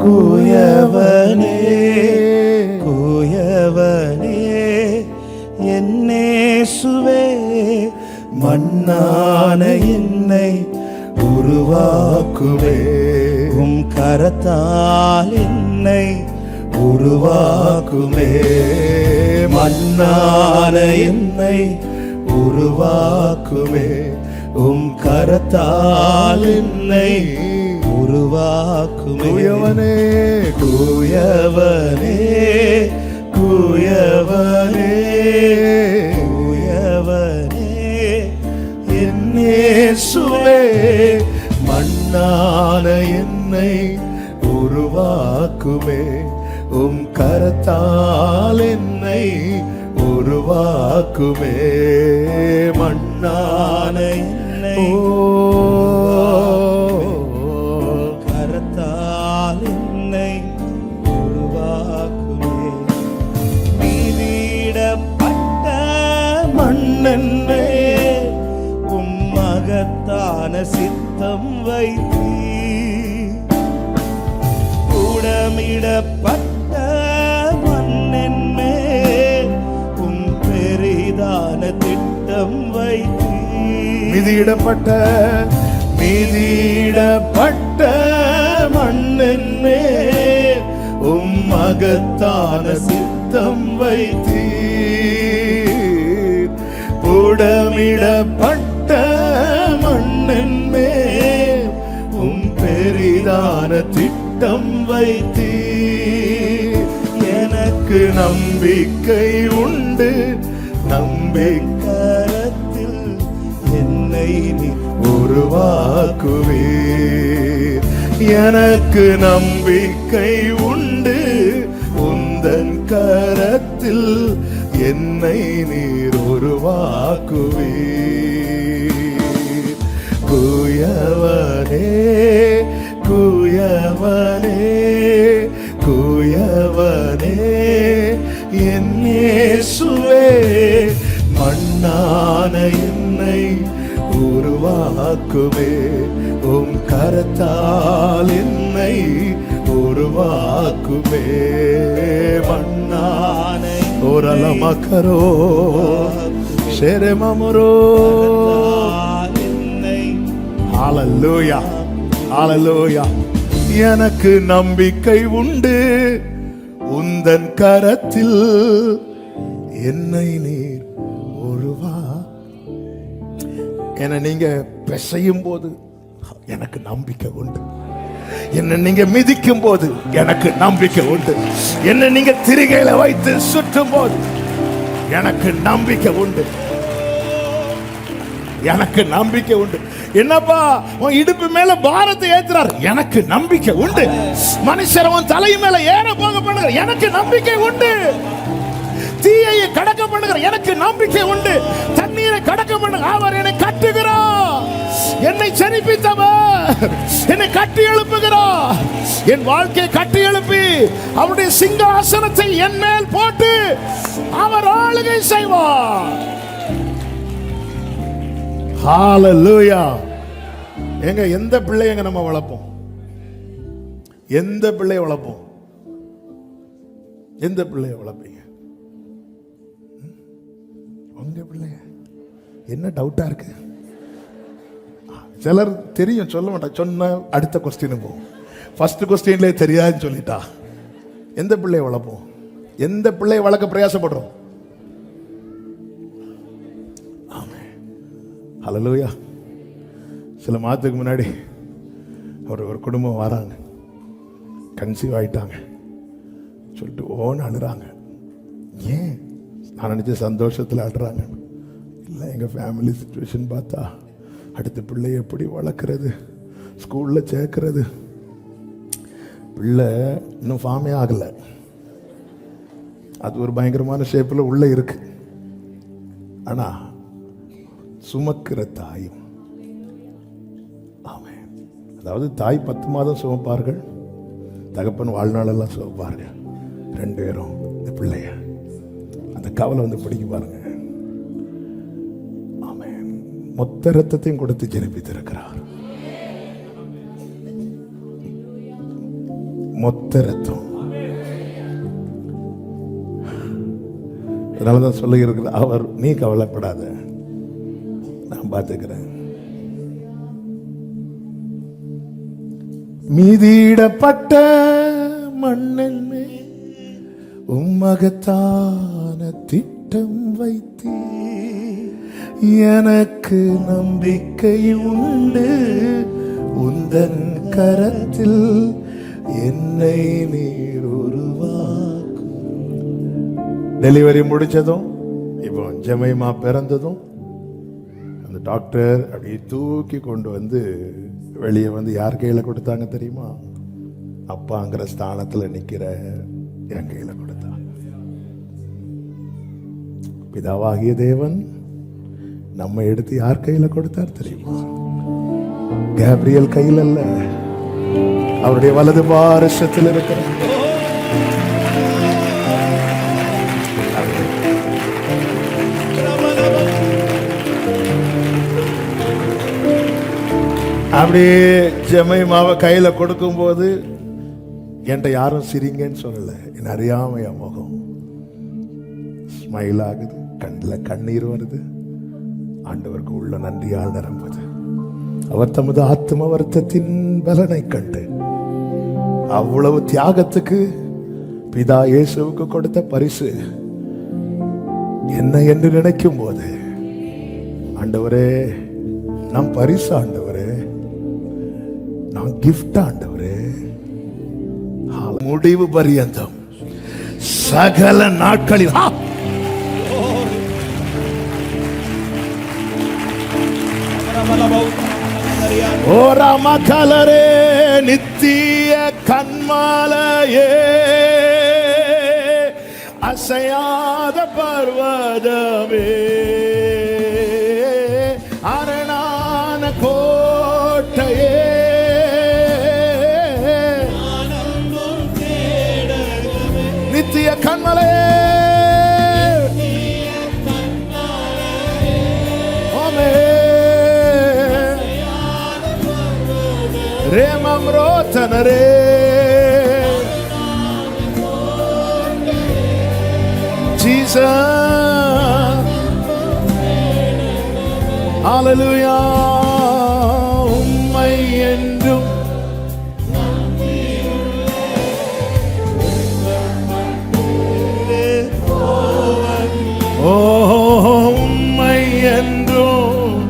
கூயவனே கூயவனே என்னேசுவே, மண்ணான என்னை உருவாக்குவே, உம் கரத்தால் என்னை உருவாக்குமே. மண்ணான என்னை உருவாக்குமே, உம் கரத்தால் என்னை உருவாக்குமே. கூயவனே கூயவனே கூயவனே கூயவனே என்னேசுவே, மண்ணான என்னை உருவாக்குமே, உம் கரத்தால் என்னை உருவாக்குமே. மண் மண்ணென்னே உம் மகத்தான சித்தம் வைத்தீ கூடமிடப்பட்ட மண்ணென்னே உம் பெரிதான திட்டம் வைத்தீ மிதியிடப்பட்ட மண்ணென்னே உம் மகத்தான சித்தம் வைத்தீர் புடமிடப்பட்ட மண்ணென்னே உம் பெரிதான திட்டம் வைத்தீர் எனக்கு நம்பிக்கை உண்டு நம்பிக்கரத்தில் என்னை நீ உருவாக்குவீர் எனக்கு நம்பிக்கை உண்டு உந்தன் கரத்தில் என்னை நீர் உருவாக்குவீர் குயவனே குயவனே குயவனே என் இயேசுவே மண்ணான என்னை உருவாக்குவே உம் கரத்தால் என்னை உருவாக்குவே மண்ணான ஓரலமக்கரோ ஷெரமமரோ என்னை ஹalleluya ஹalleluya எனக்கு நம்பிக்கை உண்டு உந்தன் கரத்தில் என்னை நீர் உருவா என நீங்க பிசையும் போது எனக்கு நம்பிக்கை உண்டு என்ன நீங்க மிதிக்கும் போது எனக்கு நம்பிக்கை உண்டு என்ன நீங்க திரிகையில வைத்து சுற்றும் போது எனக்கு நம்பிக்கை உண்டு எனக்கு நம்பிக்கை உண்டு என்னப்பா உன் இடுப்பு மேல பாரத்தை ஏத்துறார் எனக்கு நம்பிக்கை உண்டு மனுஷர் உன் தலை மேல ஏற போக பண்ணுங்க எனக்கு நம்பிக்கை உண்டு தீயை கடக்க பண்ணுகிற எனக்கு நம்பிக்கை உண்டு தண்ணீரை கடக்க பண்ணுங்க அவர் என்னை கட்டுகிறார் என்னை செரிப்பித்தவர் என்னை கட்டி எழுப்புகிறார் என் வாழ்க்கையை கட்டி எழுப்பி அவருடைய சிங்காசனத்தை என் மேல் போட்டு அவர் ஆளுகை செய்வார் ஹalleluya எங்க எந்த பிள்ளைங்க நம்ம வளர்ப்போம் எந்த பிள்ளையை வளர்ப்போம் எந்த பிள்ளையை வளர்ப்பீங்க உங்க பிள்ளைய என்ன டவுட்டா இருக்கு சிலர் தெரியும் சொல்ல மாட்டா சொன்ன அடுத்த கொஸ்டின் போகும் ஃபர்ஸ்ட் கொஸ்டின்ல தெரியாதுன்னு சொல்லிட்டா எந்த பிள்ளையை வளர்ப்போம் எந்த பிள்ளையை வளர்க்க பிரயாசப்படுறோம் ஹalleluya சில மாதத்துக்கு முன்னாடி ஒரு குடும்பம் வராங்க கன்சீவ் ஆயிட்டாங்க சொல்லிட்டு ஓன்னு அழுறாங்க ஏன் நான் நினைச்ச சந்தோஷத்தில் அழுறாங்க இல்லை எங்கள் ஃபேமிலி சுச்சுவேஷன் பார்த்தா அடுத்த பிள்ளை எப்படி வளர்க்குறது ஸ்கூலில் சேர்க்கறது பிள்ளை இன்னும் ஃபார்மே ஆகலை அது ஒரு பயங்கரமான ஷேப்பில் உள்ளே இருக்கு ஆனால் சுமக்கிற தாயும் ஆமாம் அதாவது தாய் 10 மாதம் சுமப்பார்கள் தகப்பன் வாழ்நாளெல்லாம் சுமப்பார்கள் 2 பேரும் இந்த பிள்ளைய அந்த கவலை வந்து பிடிக்க பாருங்க ஆமென் மொத்த ரத்தத்தையும் கொடுத்து ஜெனிப்பித்திருக்கிறார் மொத்த ரத்தம் அதனாலதான் சொல்லி இருக்கிற அவர் நீ கவலைப்படாத நான் பார்த்துக்கிறேன் மீதியிடப்பட்ட மண்ணில் உம்மகத்தான திட்டம் வைத்தீ எனக்கு நம்பிக்கை உண்டு உந்தன் கரத்தில் என்னை நீர் உருவாக்கும். டெலிவரி முடிச்சதும் இப்போ ஜெமைமா பிறந்ததும் அந்த டாக்டர் அப்படியே தூக்கி கொண்டு வந்து வெளியே வந்து யார் கையில் கொடுத்தாங்க தெரியுமா? அப்பாங்கிற ஸ்தானத்தில் நிற்கிற என் கையில் கொடுத்தாங்க. பிதாவாகிய தேவன் நம்ம எடுத்து யார் கையில் கொடுத்தார் தெரியுமா? கேப்ரியல் கையில் அல்ல, அவருடைய வலது பாரசத்தில் இருக்கிற அப்படியே ஜெமைமாவை கையில கொடுக்கும் போது என்கிட்ட யாரும் சிரிங்கன்னு சொல்லல, என்ன அறியாம என் முகம் ஸ்மைல் ஆகுது, கண்ணில் கண்ணீர் வருது. ஆண்டவருக்கு உள்ள நன்றியால் நிரம்புது. அவர் தமது ஆத்ம வருத்தத்தின் பலனை கண்டு அவ்வளவு தியாகத்துக்கு பிதா இயேசுவுக்கு கொடுத்த பரிசு என்ன என்று நினைக்கும் போது, ஆண்டவரே நான் பரிசு, ஆண்டவரே நான் கிஃப்ட், ஆண்டவரே முடிவு பரியந்தம் சகல நாட்களில் ஓரா மக்களரே நித்திய கண்மாலையே அசையாத பர்வதமே அரணான கோட்டையே நித்திய கண்மலையே ரேமம் ரோத்தனரே ஜீசஸ் ஹalleluya உம்மை என்றும் உம்மை என்றும்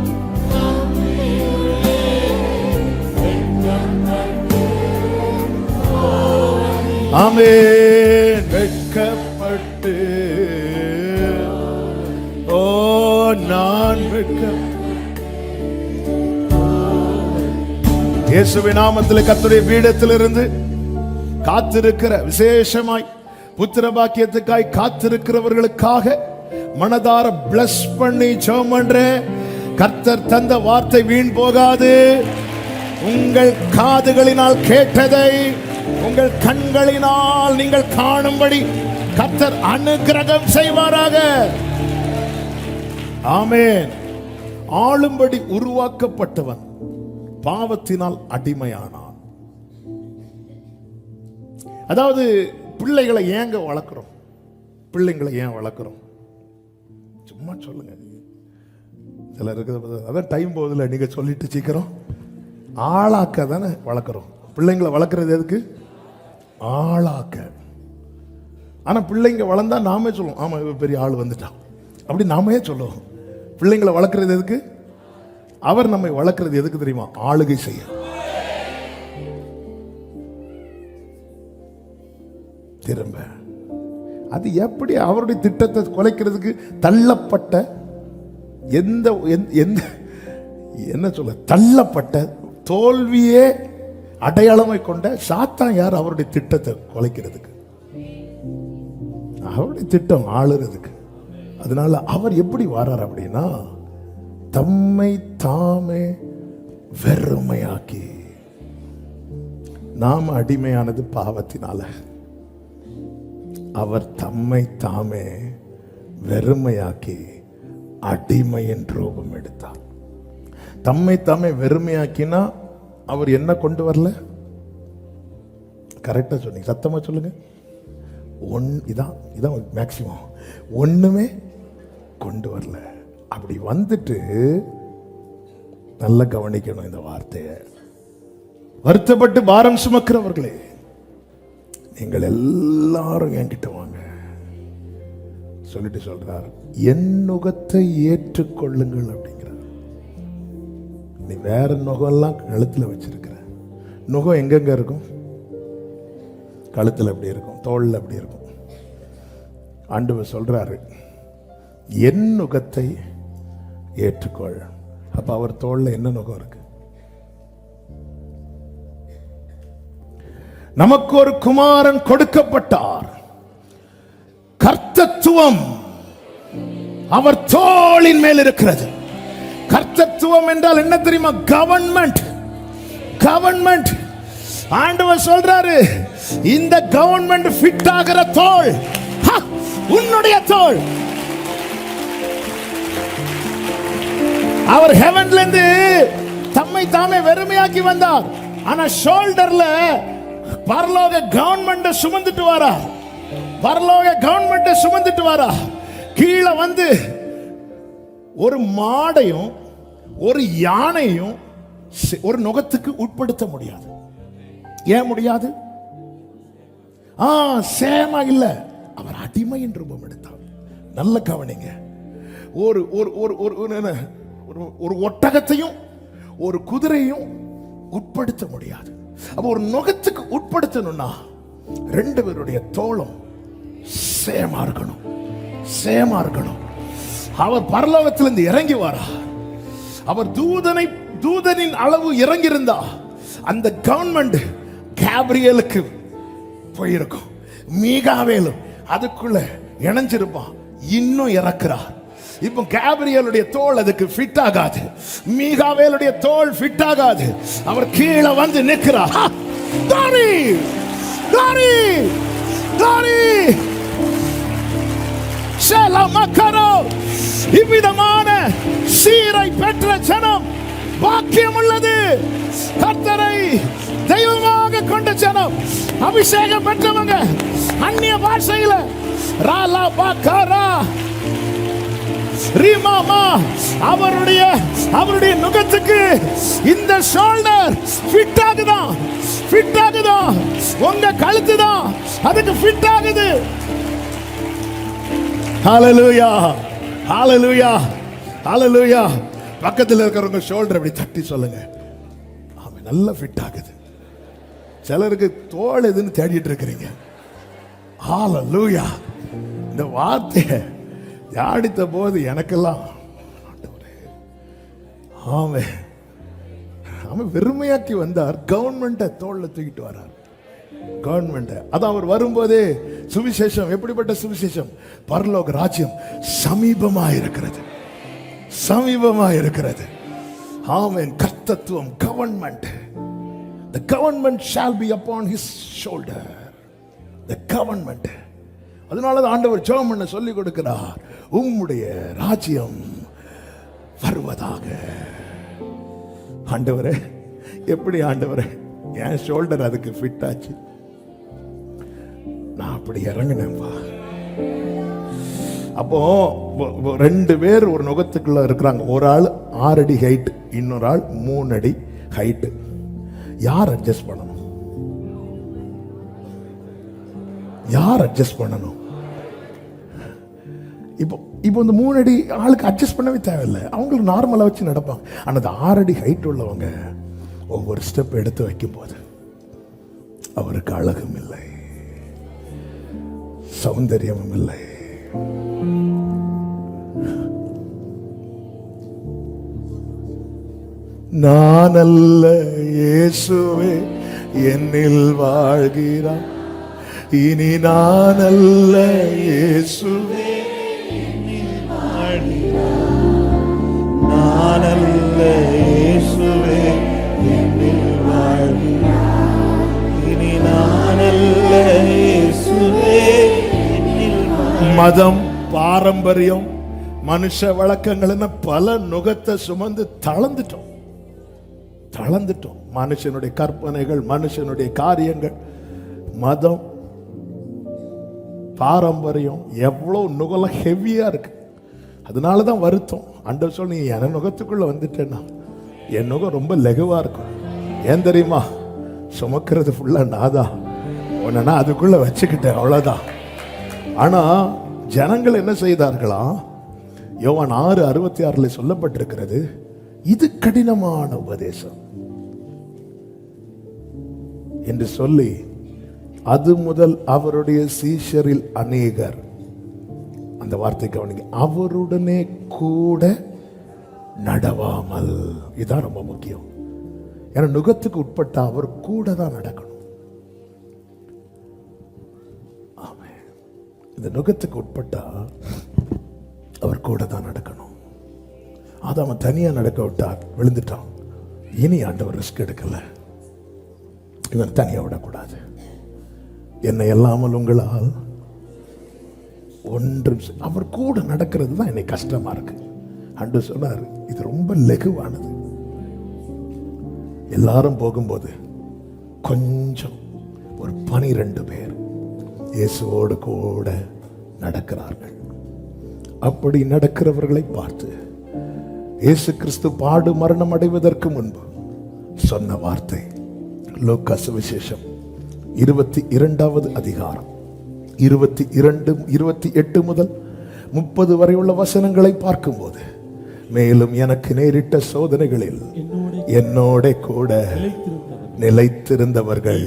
ஆமென். வெட்கப்பட்டு ஓ நான் இயேசுவின் நாமத்தில் கர்த்தருடைய பீடத்திலிருந்து காத்திருக்கிற விசேஷமாய் புத்திர பாக்கியத்துக்காய் காத்திருக்கிறவர்களுக்காக மனதார பிளஸ் பண்ணி ஜெபம் பண்றேன். கர்த்தர் தந்த வார்த்தை வீண் போகாது. உங்கள் காதுகளினால் கேட்டதை உங்கள் கண்களினால் நீங்கள் காணும்படி கர்த்தர் அனுக்கிரகம் செய்வாராக. ஆமென். ஆளும்படி உருவாக்கப்பட்டவன் பாவத்தினால் அடிமையானான். அதாவது பிள்ளைகளை ஏங்க வளர்க்கிறோம்? பிள்ளைங்களை ஏன் வளர்க்கிறோம்? சும்மா சொல்லுங்க. சிலர் இருக்குது, அதான் டைம் போகுதுல, நீங்க சொல்லிட்டு சீக்கிரம் ஆளாக்க தானே வளர்க்குறோம். பிள்ளைங்களை வளர்க்குறது எதுக்கு? ஆளாக்க. ஆனா பிள்ளைங்க வளர்ந்தா நாமே சொல்லுவோம், ஆமா இவ பெரிய ஆள் வந்துட்டான் அப்படி நாமே சொல்லுவோம். பிள்ளைங்களை வளர்க்குறது எதுக்கு? அவர் நம்மை வளர்க்குறது எதுக்கு தெரியுமா? ஆளுகை செய்ய. திரும்ப அது எப்படி அவருடைய திட்டத்தை குலைக்கிறதுக்கு தள்ளப்பட்ட எந்த என்ன சொல்ல தள்ளப்பட்ட தோல்வியே அடையாளமை கொண்ட சாத்தான் யார்? அவருடைய திட்டத்தை குலைக்கிறதுக்கு. அவருடைய திட்டம் ஆளுறதுக்கு. அதனால அவர் எப்படி வர்றார் அப்படின்னா, தம்மை தாமே வெறுமையாக்கி. நாம் அடிமையானது பாவத்தினால. அவர் தம்மை தாமே வெறுமையாக்கி அடிமையின் ரூபம் எடுத்தார். தம்மை தாமே வெறுமையாக்கினா அவர் என்ன கொண்டு வரல? கரெக்டா சொன்னீங்க, சத்தமா சொல்லுங்க. இதான் மேக்சிமம். ஒண்ணுமே கொண்டு வரல. அப்படி வந்துட்டு நல்லா கவனிக்கணும் இந்த வார்த்தையை. வருத்தப்பட்டு பாரம் சுமக்கிறவர்களே, நீங்கள் எல்லாரும் என்கிட்ட வாங்க சொல்லிட்டு சொல்றார், என் நுகத்தை ஏற்றுக்கொள்ளுங்கள் அப்படிங்கிறார். நீ வேற நுகம்லாம் கழுத்துல வச்சிருக்கிற. நுகம் எங்கெங்க இருக்கும்? கழுத்துல அப்படி இருக்கும், தோல்ல அப்படி இருக்கும். ஆண்டவர் சொல்றாரு, என் நுகத்தை ஏற்றுக்கொள். அப்ப அவர் தோல்ல என்ன நுகம் இருக்கு? நமக்கு ஒரு குமாரன் கொடுக்கப்பட்டார். கர்த்தத்துவம் அவர் தோளின் மேல் இருக்கிறது. கர்த்தத்துவம் என்றால் என்ன தெரியுமா? கவர்மெண்ட். கவர்மெண்ட். ஆண்டவர் சொல்றாரு, இந்த கவர்மெண்ட் ஃபிட் ஆகிற தோள் உன்னுடைய தோள். அவர் ஹெவன்ல இருந்து தம்மை தாமே வெறுமையாக்கி வந்தார். ஆனா ஷோல்டர்ல பரலோக கவர்மெண்ட் சுமந்துட்டு வாரா. பரலோக கவர்மெண்ட் சுமந்துட்டு வாரா. கீழே வந்து ஒரு மாடையும் ஒரு யானையும் ஒரு நுகத்துக்கு உட்படுத்த முடியாது. ஏன் முடியாது? சேமா இல்ல, அவர் அடிமை என்று ரூபம் எடுத்தார். நல்ல கவனிங்க. ஒரு ஒரு ஒட்டகத்தையும் ஒரு குதிரையும் உட்படுத்த முடியாது. அப்ப ஒரு நுகத்துக்கு உட்படுத்தணும்னா ரெண்டு பேருடைய தோளும் சேமா இருக்கணும், சேமா இருக்கணும். அவர் பரலோகத்திலிருந்து இறங்கி வாரா. அவர் தூதனின் அளவு இறங்கி இருந்தா அந்த கவர்மெண்ட் கேப்ரியலுக்கு போயிருக்கும். மீகாவேலும் அதுக்குள்ள இணைஞ்சிருப்பான். இன்னும் இறக்குறார். இப்போ கேப்ரியலுடைய தோல் அதுக்கு ஃபிட் ஆகாது, மீகாவேலுடைய தோல் ஃபிட் ஆகாது. அவர் கீழே வந்து நிற்கிறார். தாரி தாரி தாரி ஷலமக்கரோ. இவ்விதமான சீரை பெற்ற ஜனம் பாக்கியம் உள்ளது. கர்த்தரை தெய்வமாக கொண்ட ஜனம், அபிஷேகம் பெற்றவங்க, அந்நிய பாஷையில ராலா பாக்கரா ரீமாமா. அவருடைய நுகத்துக்கு இந்த ஷோல்டர் ஃபிட் ஆகுதா? ஃபிட் ஆகுதா? உங்க கழுத்து தான் அதுக்கு ஃபிட் ஆகுது. ஹalleluya, ஹalleluya, ஹalleluya. பக்கத்தில் இருக்கிறவங்க ஷோல்டர் அப்படி தட்டி சொல்லுங்க, அவன் நல்லா ஃபிட் ஆகுது. சிலருக்கு தோல் எதுன்னு தேடிட்டு இருக்கிறீங்க. ஹalleluya. இந்த வார்த்தையை தியானித்த போது எனக்கெல்லாம் அவன் வெறுமையாக்கி வந்தார். கவர்மெண்ட்டை தோல்ல தூக்கிட்டு வரார். கவர்மெண்ட் அதான் அவர் வரும்போதே சுவிசேஷம். எப்படிப்பட்ட சுவிசேஷம்? பரலோக ராஜ்யம் சமீபமா இருக்கிறது, சமீபமா இருக்கிறது. ஆமென். கர்த்தத்துவம், government. The government shall be upon his shoulder. The government. அதனால தான் ஆண்டவர் ஜெபம் பண்ண சொல்லி கொடுக்கிறார். உம்முடைய ராஜ்யம் வருவதாக. ஆண்டவரே, எப்படி ஆண்டவரே என் ஷோல்டர் அதுக்கு ஃபிட் ஆச்சு? நான் அப்படி இறங்கினேன்பா. அப்போ ரெண்டு பேர் ஒரு நுகத்துக்குள்ள இருக்கிறாங்க. ஒரு ஆள் 6 அடி ஹைட், இன்னொரு ஆள் 3 அடி ஹைட். யார் அட்ஜஸ்ட் பண்ணணும்? யார் அட்ஜஸ்ட் பண்ணணும்? இப்போ இந்த 3 அடி ஆளுக்கு அட்ஜஸ்ட் பண்ணவே தேவையில்லை. அவங்களுக்கு நார்மலா வச்சு நடப்பாங்க. ஆனால் அந்த 6 அடி ஹைட் உள்ளவங்க ஒவ்வொரு ஸ்டெப் எடுத்து வைக்கும் போது அவருக்கு அழகும் இல்லை, சௌந்தரியமும் இல்லை. நான் அல்ல இயேசுவே என்னில் வாழ்கிறார். இனி நான் அல்ல இயேசுவே என்னில் வாழ்கிறார். நான் அல்ல இயேசுவே என்னில் வாழ்கிறார். இனி நான் அல்ல இயேசுவே என்னில் வாழ்கிறார். மதம், பாரம்பரியம், மனுஷ வழக்கங்கள் பல நுகத்தை சுமந்து தளர்ந்துட்டோம். மனுஷனுடைய கற்பனைகள், மனுஷனுடைய காரியங்கள், மதம், பாரம்பரியம் எவ்வளவு நுகல ஹெவியா இருக்கு. அதனாலதான் வருத்தம். ஆண்டவர் சொல்லி, நீ என் நுகத்துக்குள்ள வந்துட்டேன்னா என் நுகம் ரொம்ப லெகுவா இருக்கும். ஏன் தெரியுமா? சுமக்கிறது ஃபுல்லா நாதான், உன்ன அதுக்குள்ள வச்சுக்கிட்டேன், அவ்வளவுதான். ஆனா ஜனங்கள் என்ன செய்தார்களா? யோவான் 6:66 சொல்லப்பட்டிருக்கிறது, இது கடினமான உபதேசம் என்று சொல்லி அது முதல் அவருடைய சீஷரில் அநேகர், அந்த வார்த்தை கவனிங்க, அவருடனே கூட நடவாமல். இதுதான் ரொம்ப முக்கியம். ஏன்னா நுகத்துக்கு உட்பட்ட அவர் கூட தான் நடக்கணும். இந்த நுகத்துக்கு உட்பட்டா அவர் கூட தான் நடக்கணும். அதை அவன் தனியா நடக்க விட்டார், விழுந்துட்டான். இனி ஆண்டவர் ரிஸ்க் எடுக்கல, இவன் தனியா விடக்கூடாது. என்னை எல்லாமல் உங்களால் ஒன்றும் அவர் கூட நடக்கிறது தான் என்னை கஷ்டமா இருக்கு. ஆண்டவர் சொன்னார், இது ரொம்ப லெகுவானது, எல்லாரும் போகும்போது கொஞ்சம் ஒரு 12 பேர் இயேசுவோடு கூட நடக்கிறார்கள். அப்படி நடக்கிறவர்களை பார்த்து இயேசு கிறிஸ்து பாடு மரணம் அடைவதற்கு முன்பு சொன்ன வார்த்தை, லூக்கா சுவிசேஷம் 22வது அதிகாரம் 28 முதல் 30 வரை உள்ள வசனங்களை பார்க்கும்போது, மேலும் எனக்கு நேரிட்ட சோதனைகளில் என்னோட கூட நிலைத்திருந்தவர்கள்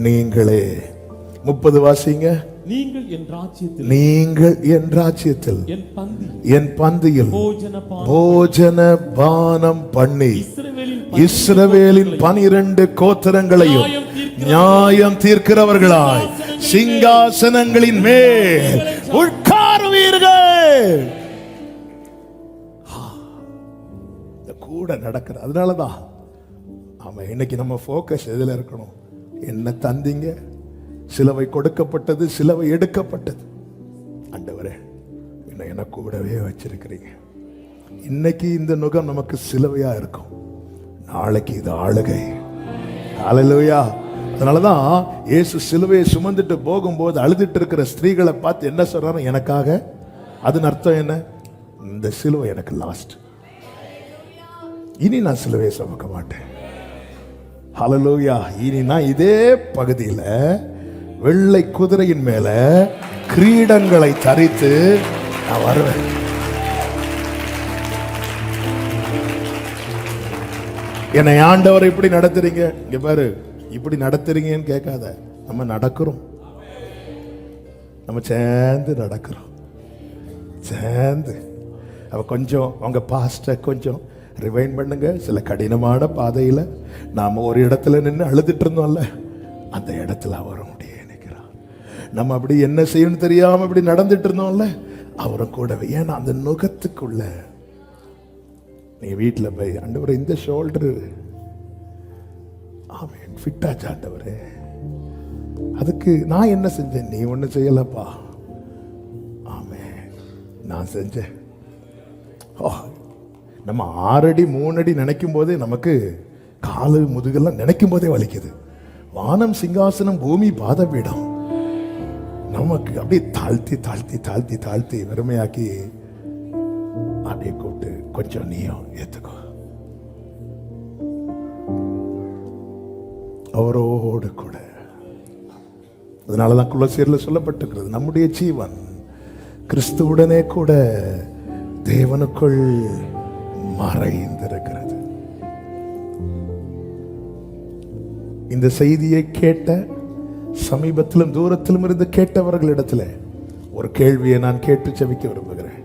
நீங்களே. 30 வாசிங்க. நீங்கள் என் ராஜ்யத்தில் என் பந்தியில் போஜன பானம் பண்ணி இஸ்ரவேலின் 12 கோத்திரங்களையும் நியாயம் தீர்க்கிறவர்களாய் சிங்காசனங்களின் மேல் உட்காருவீர்கள். கூட நடக்கிற அதனாலதான் ஆமா, இன்னைக்கு நம்ம போக்கஸ் எதுல இருக்கணும்? என்ன தந்தீங்க? சிலுவை கொடுக்கப்பட்டது, சிலுவை எடுக்கப்பட்டது. ஆண்டவரே, என்ன கூடவே வச்சிருக்கிறீங்க. இன்னைக்கு இந்த நுகம் நமக்கு சிலுவையா இருக்கும், நாளைக்கு இது ஆளுகை. ஹல்லேலூயா. அதனாலதான் இயேசு சிலுவையை சுமந்துட்டு போகும்போது அழுதுட்டு இருக்கிற ஸ்திரீகளை பார்த்து என்ன சொல்றாரு? எனக்காக. அதன் அர்த்தம் என்ன? இந்த சிலுவை எனக்கு லாஸ்ட், இனி நான் சிலுவையை சுமக்க மாட்டேன். ஹல்லேலூயா. இனி நான் இதே பகுதியில் வெள்ளை குதிரையின் மேல கிரீடங்களை தரித்து நான் வருவேன். என்னை ஆண்டவர் இப்படி நடத்துறீங்க, இங்க பாரு இப்படி நடத்துறீங்கன்னு கேட்காத. நம்ம நடக்கிறோம், நம்ம சேர்ந்து நடக்கிறோம், சேர்ந்து. அவ கொஞ்சம் அவங்க பாஸ்ட கொஞ்சம் ரிவைண்ட் பண்ணுங்க. சில கடினமான பாதையில் நாம் ஒரு இடத்துல நின்று அழுதுட்டு இருந்தோம்ல, அந்த இடத்துல அவரும் முடிய நிற்கிறார். நம்ம அப்படி என்ன செய்யணும்னு தெரியாம அப்படி நடந்துட்டு இருந்தோம்ல, அவரும் கூடவே. ஏன்னா அந்த நுகத்துக்குள்ள நீ வீட்டில் போய், ஆண்டவரே இந்த ஷோல்டரு ஆமேன் ஃபிட்டாச்சு ஆண்டவரே, அதுக்கு நான் என்ன செஞ்சேன்? நீ ஒன்றும் செய்யலப்பா. ஆமேன், நான் செஞ்சேன். நம்ம 6 அடி 3 அடி நினைக்கும் போதே நமக்கு காலு முதுகெல்லாம் நினைக்கும் போதே வலிக்குது. வானம் சிங்காசனம், பூமி பாதபீடம். நமக்கு அப்படியே தாழ்த்தி தாழ்த்தி தாழ்த்தி தாழ்த்தி வெறுமையாக்கி அப்படியே கூப்பிட்டு, கொஞ்சம் நீயும் ஏத்துக்கோ, அவரோடு கூட. அதனாலதான் கொலோசியர்ல சொல்லப்பட்டிருக்கிறது, நம்முடைய ஜீவன் கிறிஸ்துவுடனே கூட தேவனுக்குள் மறைந்திருக்கிறது. இந்த செய்தியை கேட்ட சமீபத்திலும் தூரத்திலும் இருந்து கேட்டவர்களிடத்தில் ஒரு கேள்வியை நான் கேட்டு செவிக்க விரும்புகிறேன்.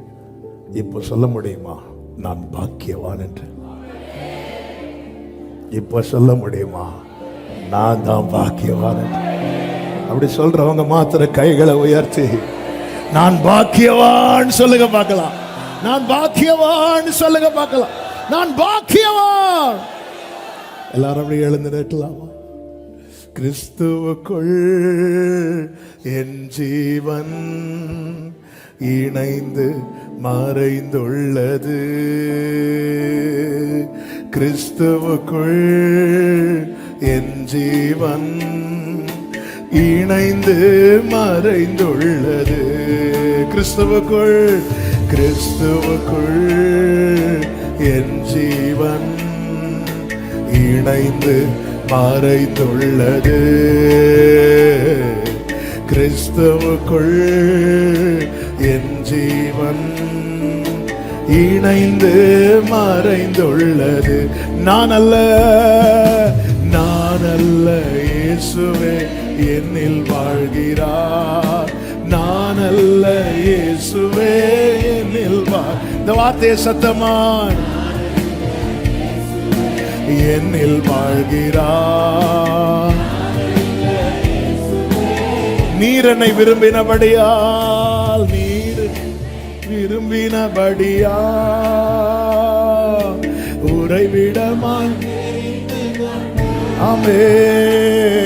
இப்போ சொல்ல முடியுமா நான் பாக்கியவான் என்று? இப்போ சொல்ல முடியுமா நான் தான் பாக்கியவான் என்று? அப்படி சொல்றவங்க மாத்திர கைகளை உயர்த்தி நான் பாக்கியவான் சொல்லுங்க பார்க்கலாம். நான் பாக்கியவான் சொல்லுங்க பார்க்கலாம். நான் பாக்கியவான். எல்லாரும் அப்படி எழுந்து நிற்கலாமா? கிறிஸ்துவுக்குள் என் ஜீவன் இணைந்து மறைந்துள்ளது. கிறிஸ்துவுக்குள் என் ஜீவன் இணைந்து மறைந்துள்ளது. கிறிஸ்துவுக்குள், கிறிஸ்துவுக்குள் என் ஜீவன் இணைந்து மறைந்துள்ளது. கிறிஸ்துவுக்குள் என் ஜீவன் இணைந்து மறைந்துள்ளது. நான் அல்ல, நான் அல்ல, இயேசுவே என்னில் வாழ்கிறார். நான் அல்ல, இயேசுவே என்னில் இந்த வார்த்தையை சத்தமாய் என்னில் வாழ்கிறார். நீர் என்னை விரும்பினபடியால், நீர் விரும்பினபடியால் உறைவிடமாய். ஆமென்.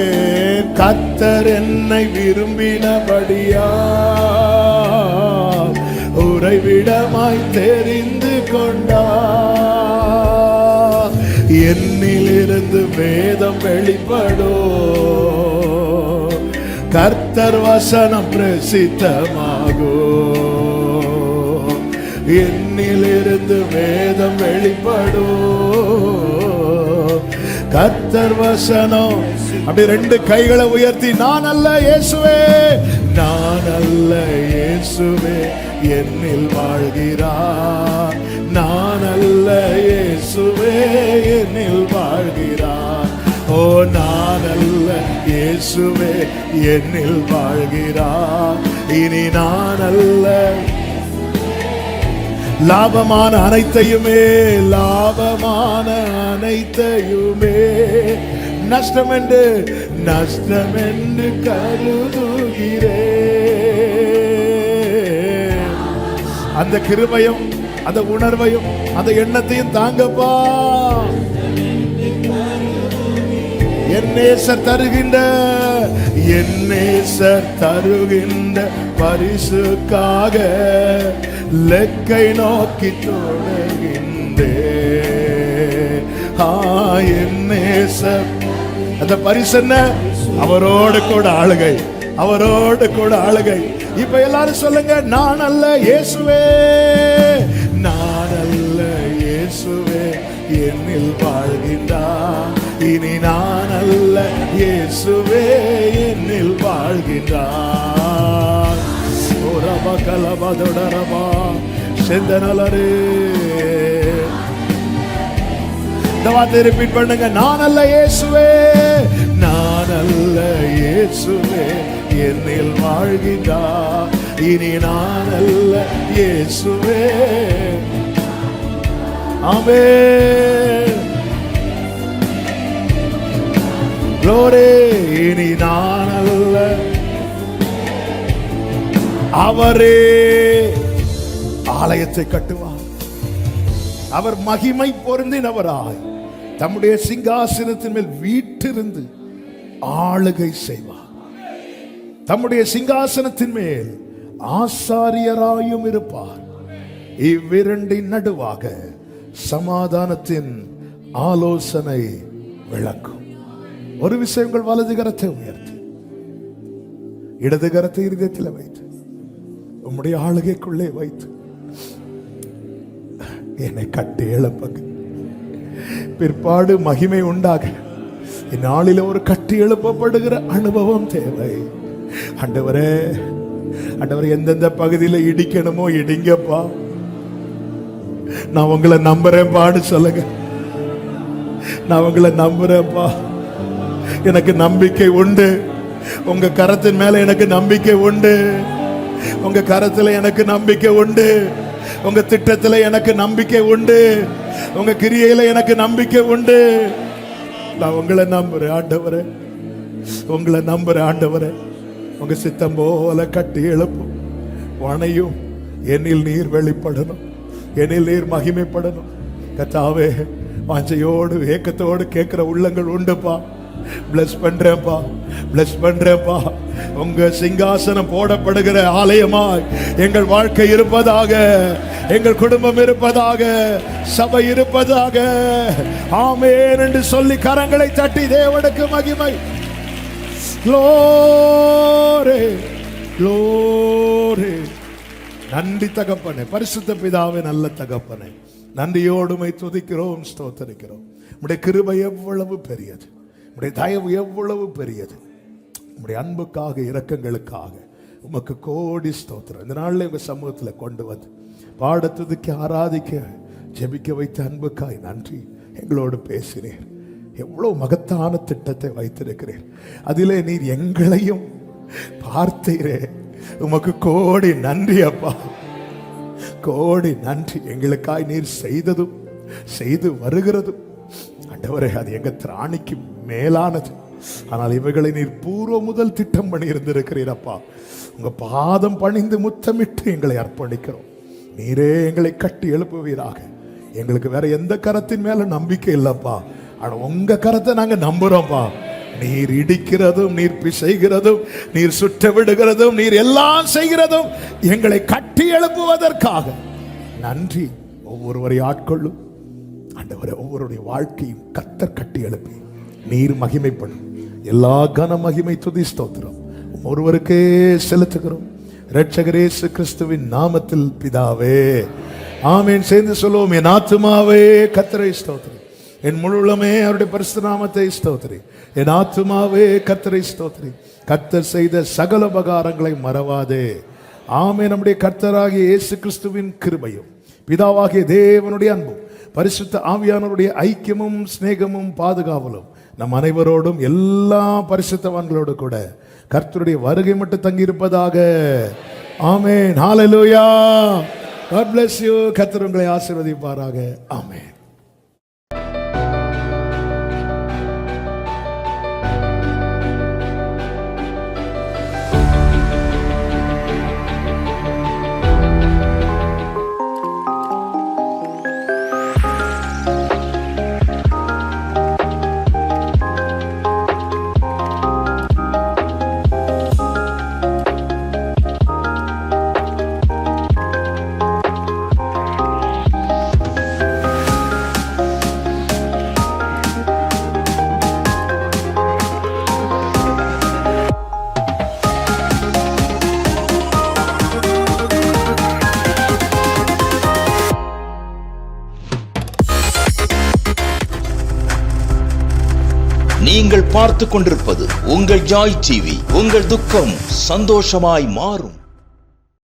கர்த்தர் என்னை விரும்பினபடியால் உறைவிடமாய் தெரிந்து கொண்டார். என்னிலிருந்து வேதம் வெளிப்படும். கர்த்தர் வசனம் பிரசித்தமாகும். என்னிலிருந்து வேதம் வெளிப்படும். கர்த்தர் வசனம். அப்படி ரெண்டு கைகளை உயர்த்தி, நான் அல்ல இயேசுவே, நான் அல்ல இயேசுவே என்னில் வாழ்கிறார். நான் அல்ல இயேசுவே என்னில் வாழ்கிறார். ஓ, நான் அல்ல இயேசுவே என்னில் வாழ்கிறார். இனி நான் அல்ல. லாபமான அனைத்தையுமே, லாபமான அனைத்தையுமே நஷ்டம் என்று கருதுகிறேன். அந்த கிருபையும் அந்த உணர்வையும் அந்த எண்ணத்தையும் தாங்கப்பா. என் நேசர் தருகின்ற பரிசுக்காக லெக்கை நோக்கி தொடர்கின்றேன். என் நேசர். அந்த பரிசு என்ன? அவரோடு கூட ஆளுகை, அவரோடு கூட ஆளுகை. இப்ப எல்லாரும் சொல்லுங்க, நான் அல்ல இயேசுவே, நான் அல்ல இயேசுவே என்னில் வாழ்கின்றார். இனி நான் அல்ல இயேசுவே என்னில் வாழ்கின்றார். ஓரபா கலபா தொடரபா செந்தனலரே. இந்த வார்த்தையை ரிப்பீட் பண்ணுங்க, நான் அல்ல இயேசுவே, நான் அல்ல இயேசுவே என்னில் வாழ்கின்றார். இனி நான் அல்ல இயேசுவே. ஆமென். க்ளோரி. இனி நான் அல்ல, அவரே ஆலயத்தை கட்டுவார். அவர் மகிமை பொருந்தினவராய் தம்முடைய சிங்காசனத்தின் மேல் வீற்றிருந்து ஆளுகை செய்வார். தம்முடைய சிங்காசனத்தின் மேல் ஆசாரியராயும் இருப்பார். இவ்விரண்டின் நடுவாக சமாதானத்தின் ஆலோசனை விளக்கும். ஒரு விஷயம், உங்கள் வலது கரத்தை உயர்த்தி இடது கரத்தை இருதயத்தில் வைத்து உம்முடைய ஆளுகைக்குள்ளே வைத்து என்னை கட்டி எழுப்புங்க. பிற்பாடு மகிமை உண்டாக இந்நாளில் ஒரு கட்டி எழுப்பப்படுகிற அனுபவம் தேவை. ஆண்டவரே, ஆண்டவரே, எந்தெந்த பகுதியில் இடிக்கணுமோ இடிங்கப்பா. நான் உங்களை நம்புறேன் பாடு சொல்லுங்க. நான் உங்களை நம்புறேன்ப்பா. எனக்கு நம்பிக்கை உண்டு. உங்க கரத்தின் மேல எனக்கு நம்பிக்கை உண்டு. உங்க கரத்துல எனக்கு நம்பிக்கை உண்டு. உங்க திட்டத்துல எனக்கு நம்பிக்கை உண்டு. உங்க கிரியையில எனக்கு நம்பிக்கை உண்டு. நான் உங்களை நம்புறேன் ஆண்டவரே, உங்களை நம்புறேன் ஆண்டவரே. உங்க சித்தம் போல கட்டி எழுப்பும் வனையும். என்னில் நீர் வெளிப்படணும், என்னில் நீர் மகிமைப்படணும். கர்த்தாவே, வாஞ்சையோடு ஏக்கத்தோடு கேட்கிற உள்ளங்கள் உண்டுப்பா. Plus பண்றேன்ப்பா, plus பண்றேன்ப்பா. உங்க சிங்காசனம் போடப்படுகிற ஆலயமாய் எங்கள் வாழ்க்கை இருப்பதாக, எங்கள் குடும்பம் இருப்பதாக, சபை இருப்பதாக. ஆமென் என்று சொல்லி கரங்களை தட்டி தேவனுக்கு மகிமை. Glory, glory. நன்றி தகப்பனே, பரிசுத்த பிதாவே, நல்ல தகப்பனே, நன்றியோடுமை துதிக்கிறோம், ஸ்தோத்தரிக்கிறோம். உம்முடைய கிருபை எவ்வளவு பெரியது, உம்முடைய தயவு எவ்வளவு பெரியது. உம்முடைய அன்புக்காக, இரக்கங்களுக்காக உமக்கு கோடி ஸ்தோத்திரம். இந்த நாளில் உங்க சமூகத்தில் கொண்டு வந்து பாட, துதிக்க, ஆராதிக்க, ஜெபிக்க வைத்த அன்புக்காய் நன்றி. எங்களோடு பேசினீர். எவ்வளவு மகத்தான திட்டத்தை வைத்திருக்கிறேன். அதிலே நீர் எங்களையும் பார்த்தீரே. உமக்கு கோடி நன்றி அப்பா, கோடி நன்றி. எங்களுக்காய் நீர் செய்ததும் செய்து வருகிறதும் ஆண்டவரே, அது எங்க திராணிக்கு மேலானது. ஆனால் இவைகளை நீர் பூர்வ முதல் திட்டம் பண்ணி இருந்திருக்கிறீர் அப்பா. உங்க பாதம் பணிந்து முத்தமிட்டு எங்களை அர்ப்பணிக்கிறோம். நீரே எங்களை கட்டி எழுப்புவீராக. எங்களுக்கு வேற எந்த கரத்தின் மேல நம்பிக்கை இல்லப்பா. ஆனா உங்க கரத்தை நாங்க நம்புறோம்ப்பா. நீர் இடிக்கிறதும், நீர் பிசைகிறதும், நீர் சுட்ட விடுகிறதும், நீர் எல்லாம் செய்கிறதும் எங்களை கட்டி எழுப்புவதற்காக நன்றி. ஒவ்வொருவரை ஆட்கொள்ளும் ஆண்டவரே, ஒவ்வொருடைய வாழ்க்கையும் கர்த்தர் கட்டி எழுப்பி நீர் மகிமைப்படும். எல்லா கன மகிமை துதி ஸ்தோத்திரம் ஒருவருக்கே செலுத்துகிறோம் இரட்சகர் இயேசு கிறிஸ்துவின் நாமத்தில் பிதாவே, ஆமென். சேர்ந்து சொல்லுவோம், என் ஆத்துமாவே கர்த்தரை ஸ்தோத்திரி, என் முழு உள்ளமே அவருடைய பரிசுத்த நாமத்தை ஸ்தோத்திரி. என் ஆத்துமாவே கர்த்தரை ஸ்தோத்திரி, கர்த்தர் செய்த சகல உபகாரங்களை மறவாதே. ஆமென். நம்முடைய கர்த்தராகிய இயேசு கிறிஸ்துவின் கிருபையும் பிதாவாகிய தேவனுடைய அன்பும் பரிசுத்த ஆவியானவருடைய ஐக்கியமும் சிநேகமும் பாதுகாவலும் நம் அனைவரோடும் எல்லா பரிசுத்தவான்களோடு கூட கர்த்தருடைய வருகை மட்டும் தங்கியிருப்பதாக. ஆமென். ஹalleluya. God bless you. கர்த்தர் உங்களை ஆசீர்வதிப்பாராக. ஆமென். நீங்கள் பார்த்துக் கொண்டிருப்பது உங்கள் ஜாய் டிவி. உங்கள் துக்கம் சந்தோஷமாய் மாறும்.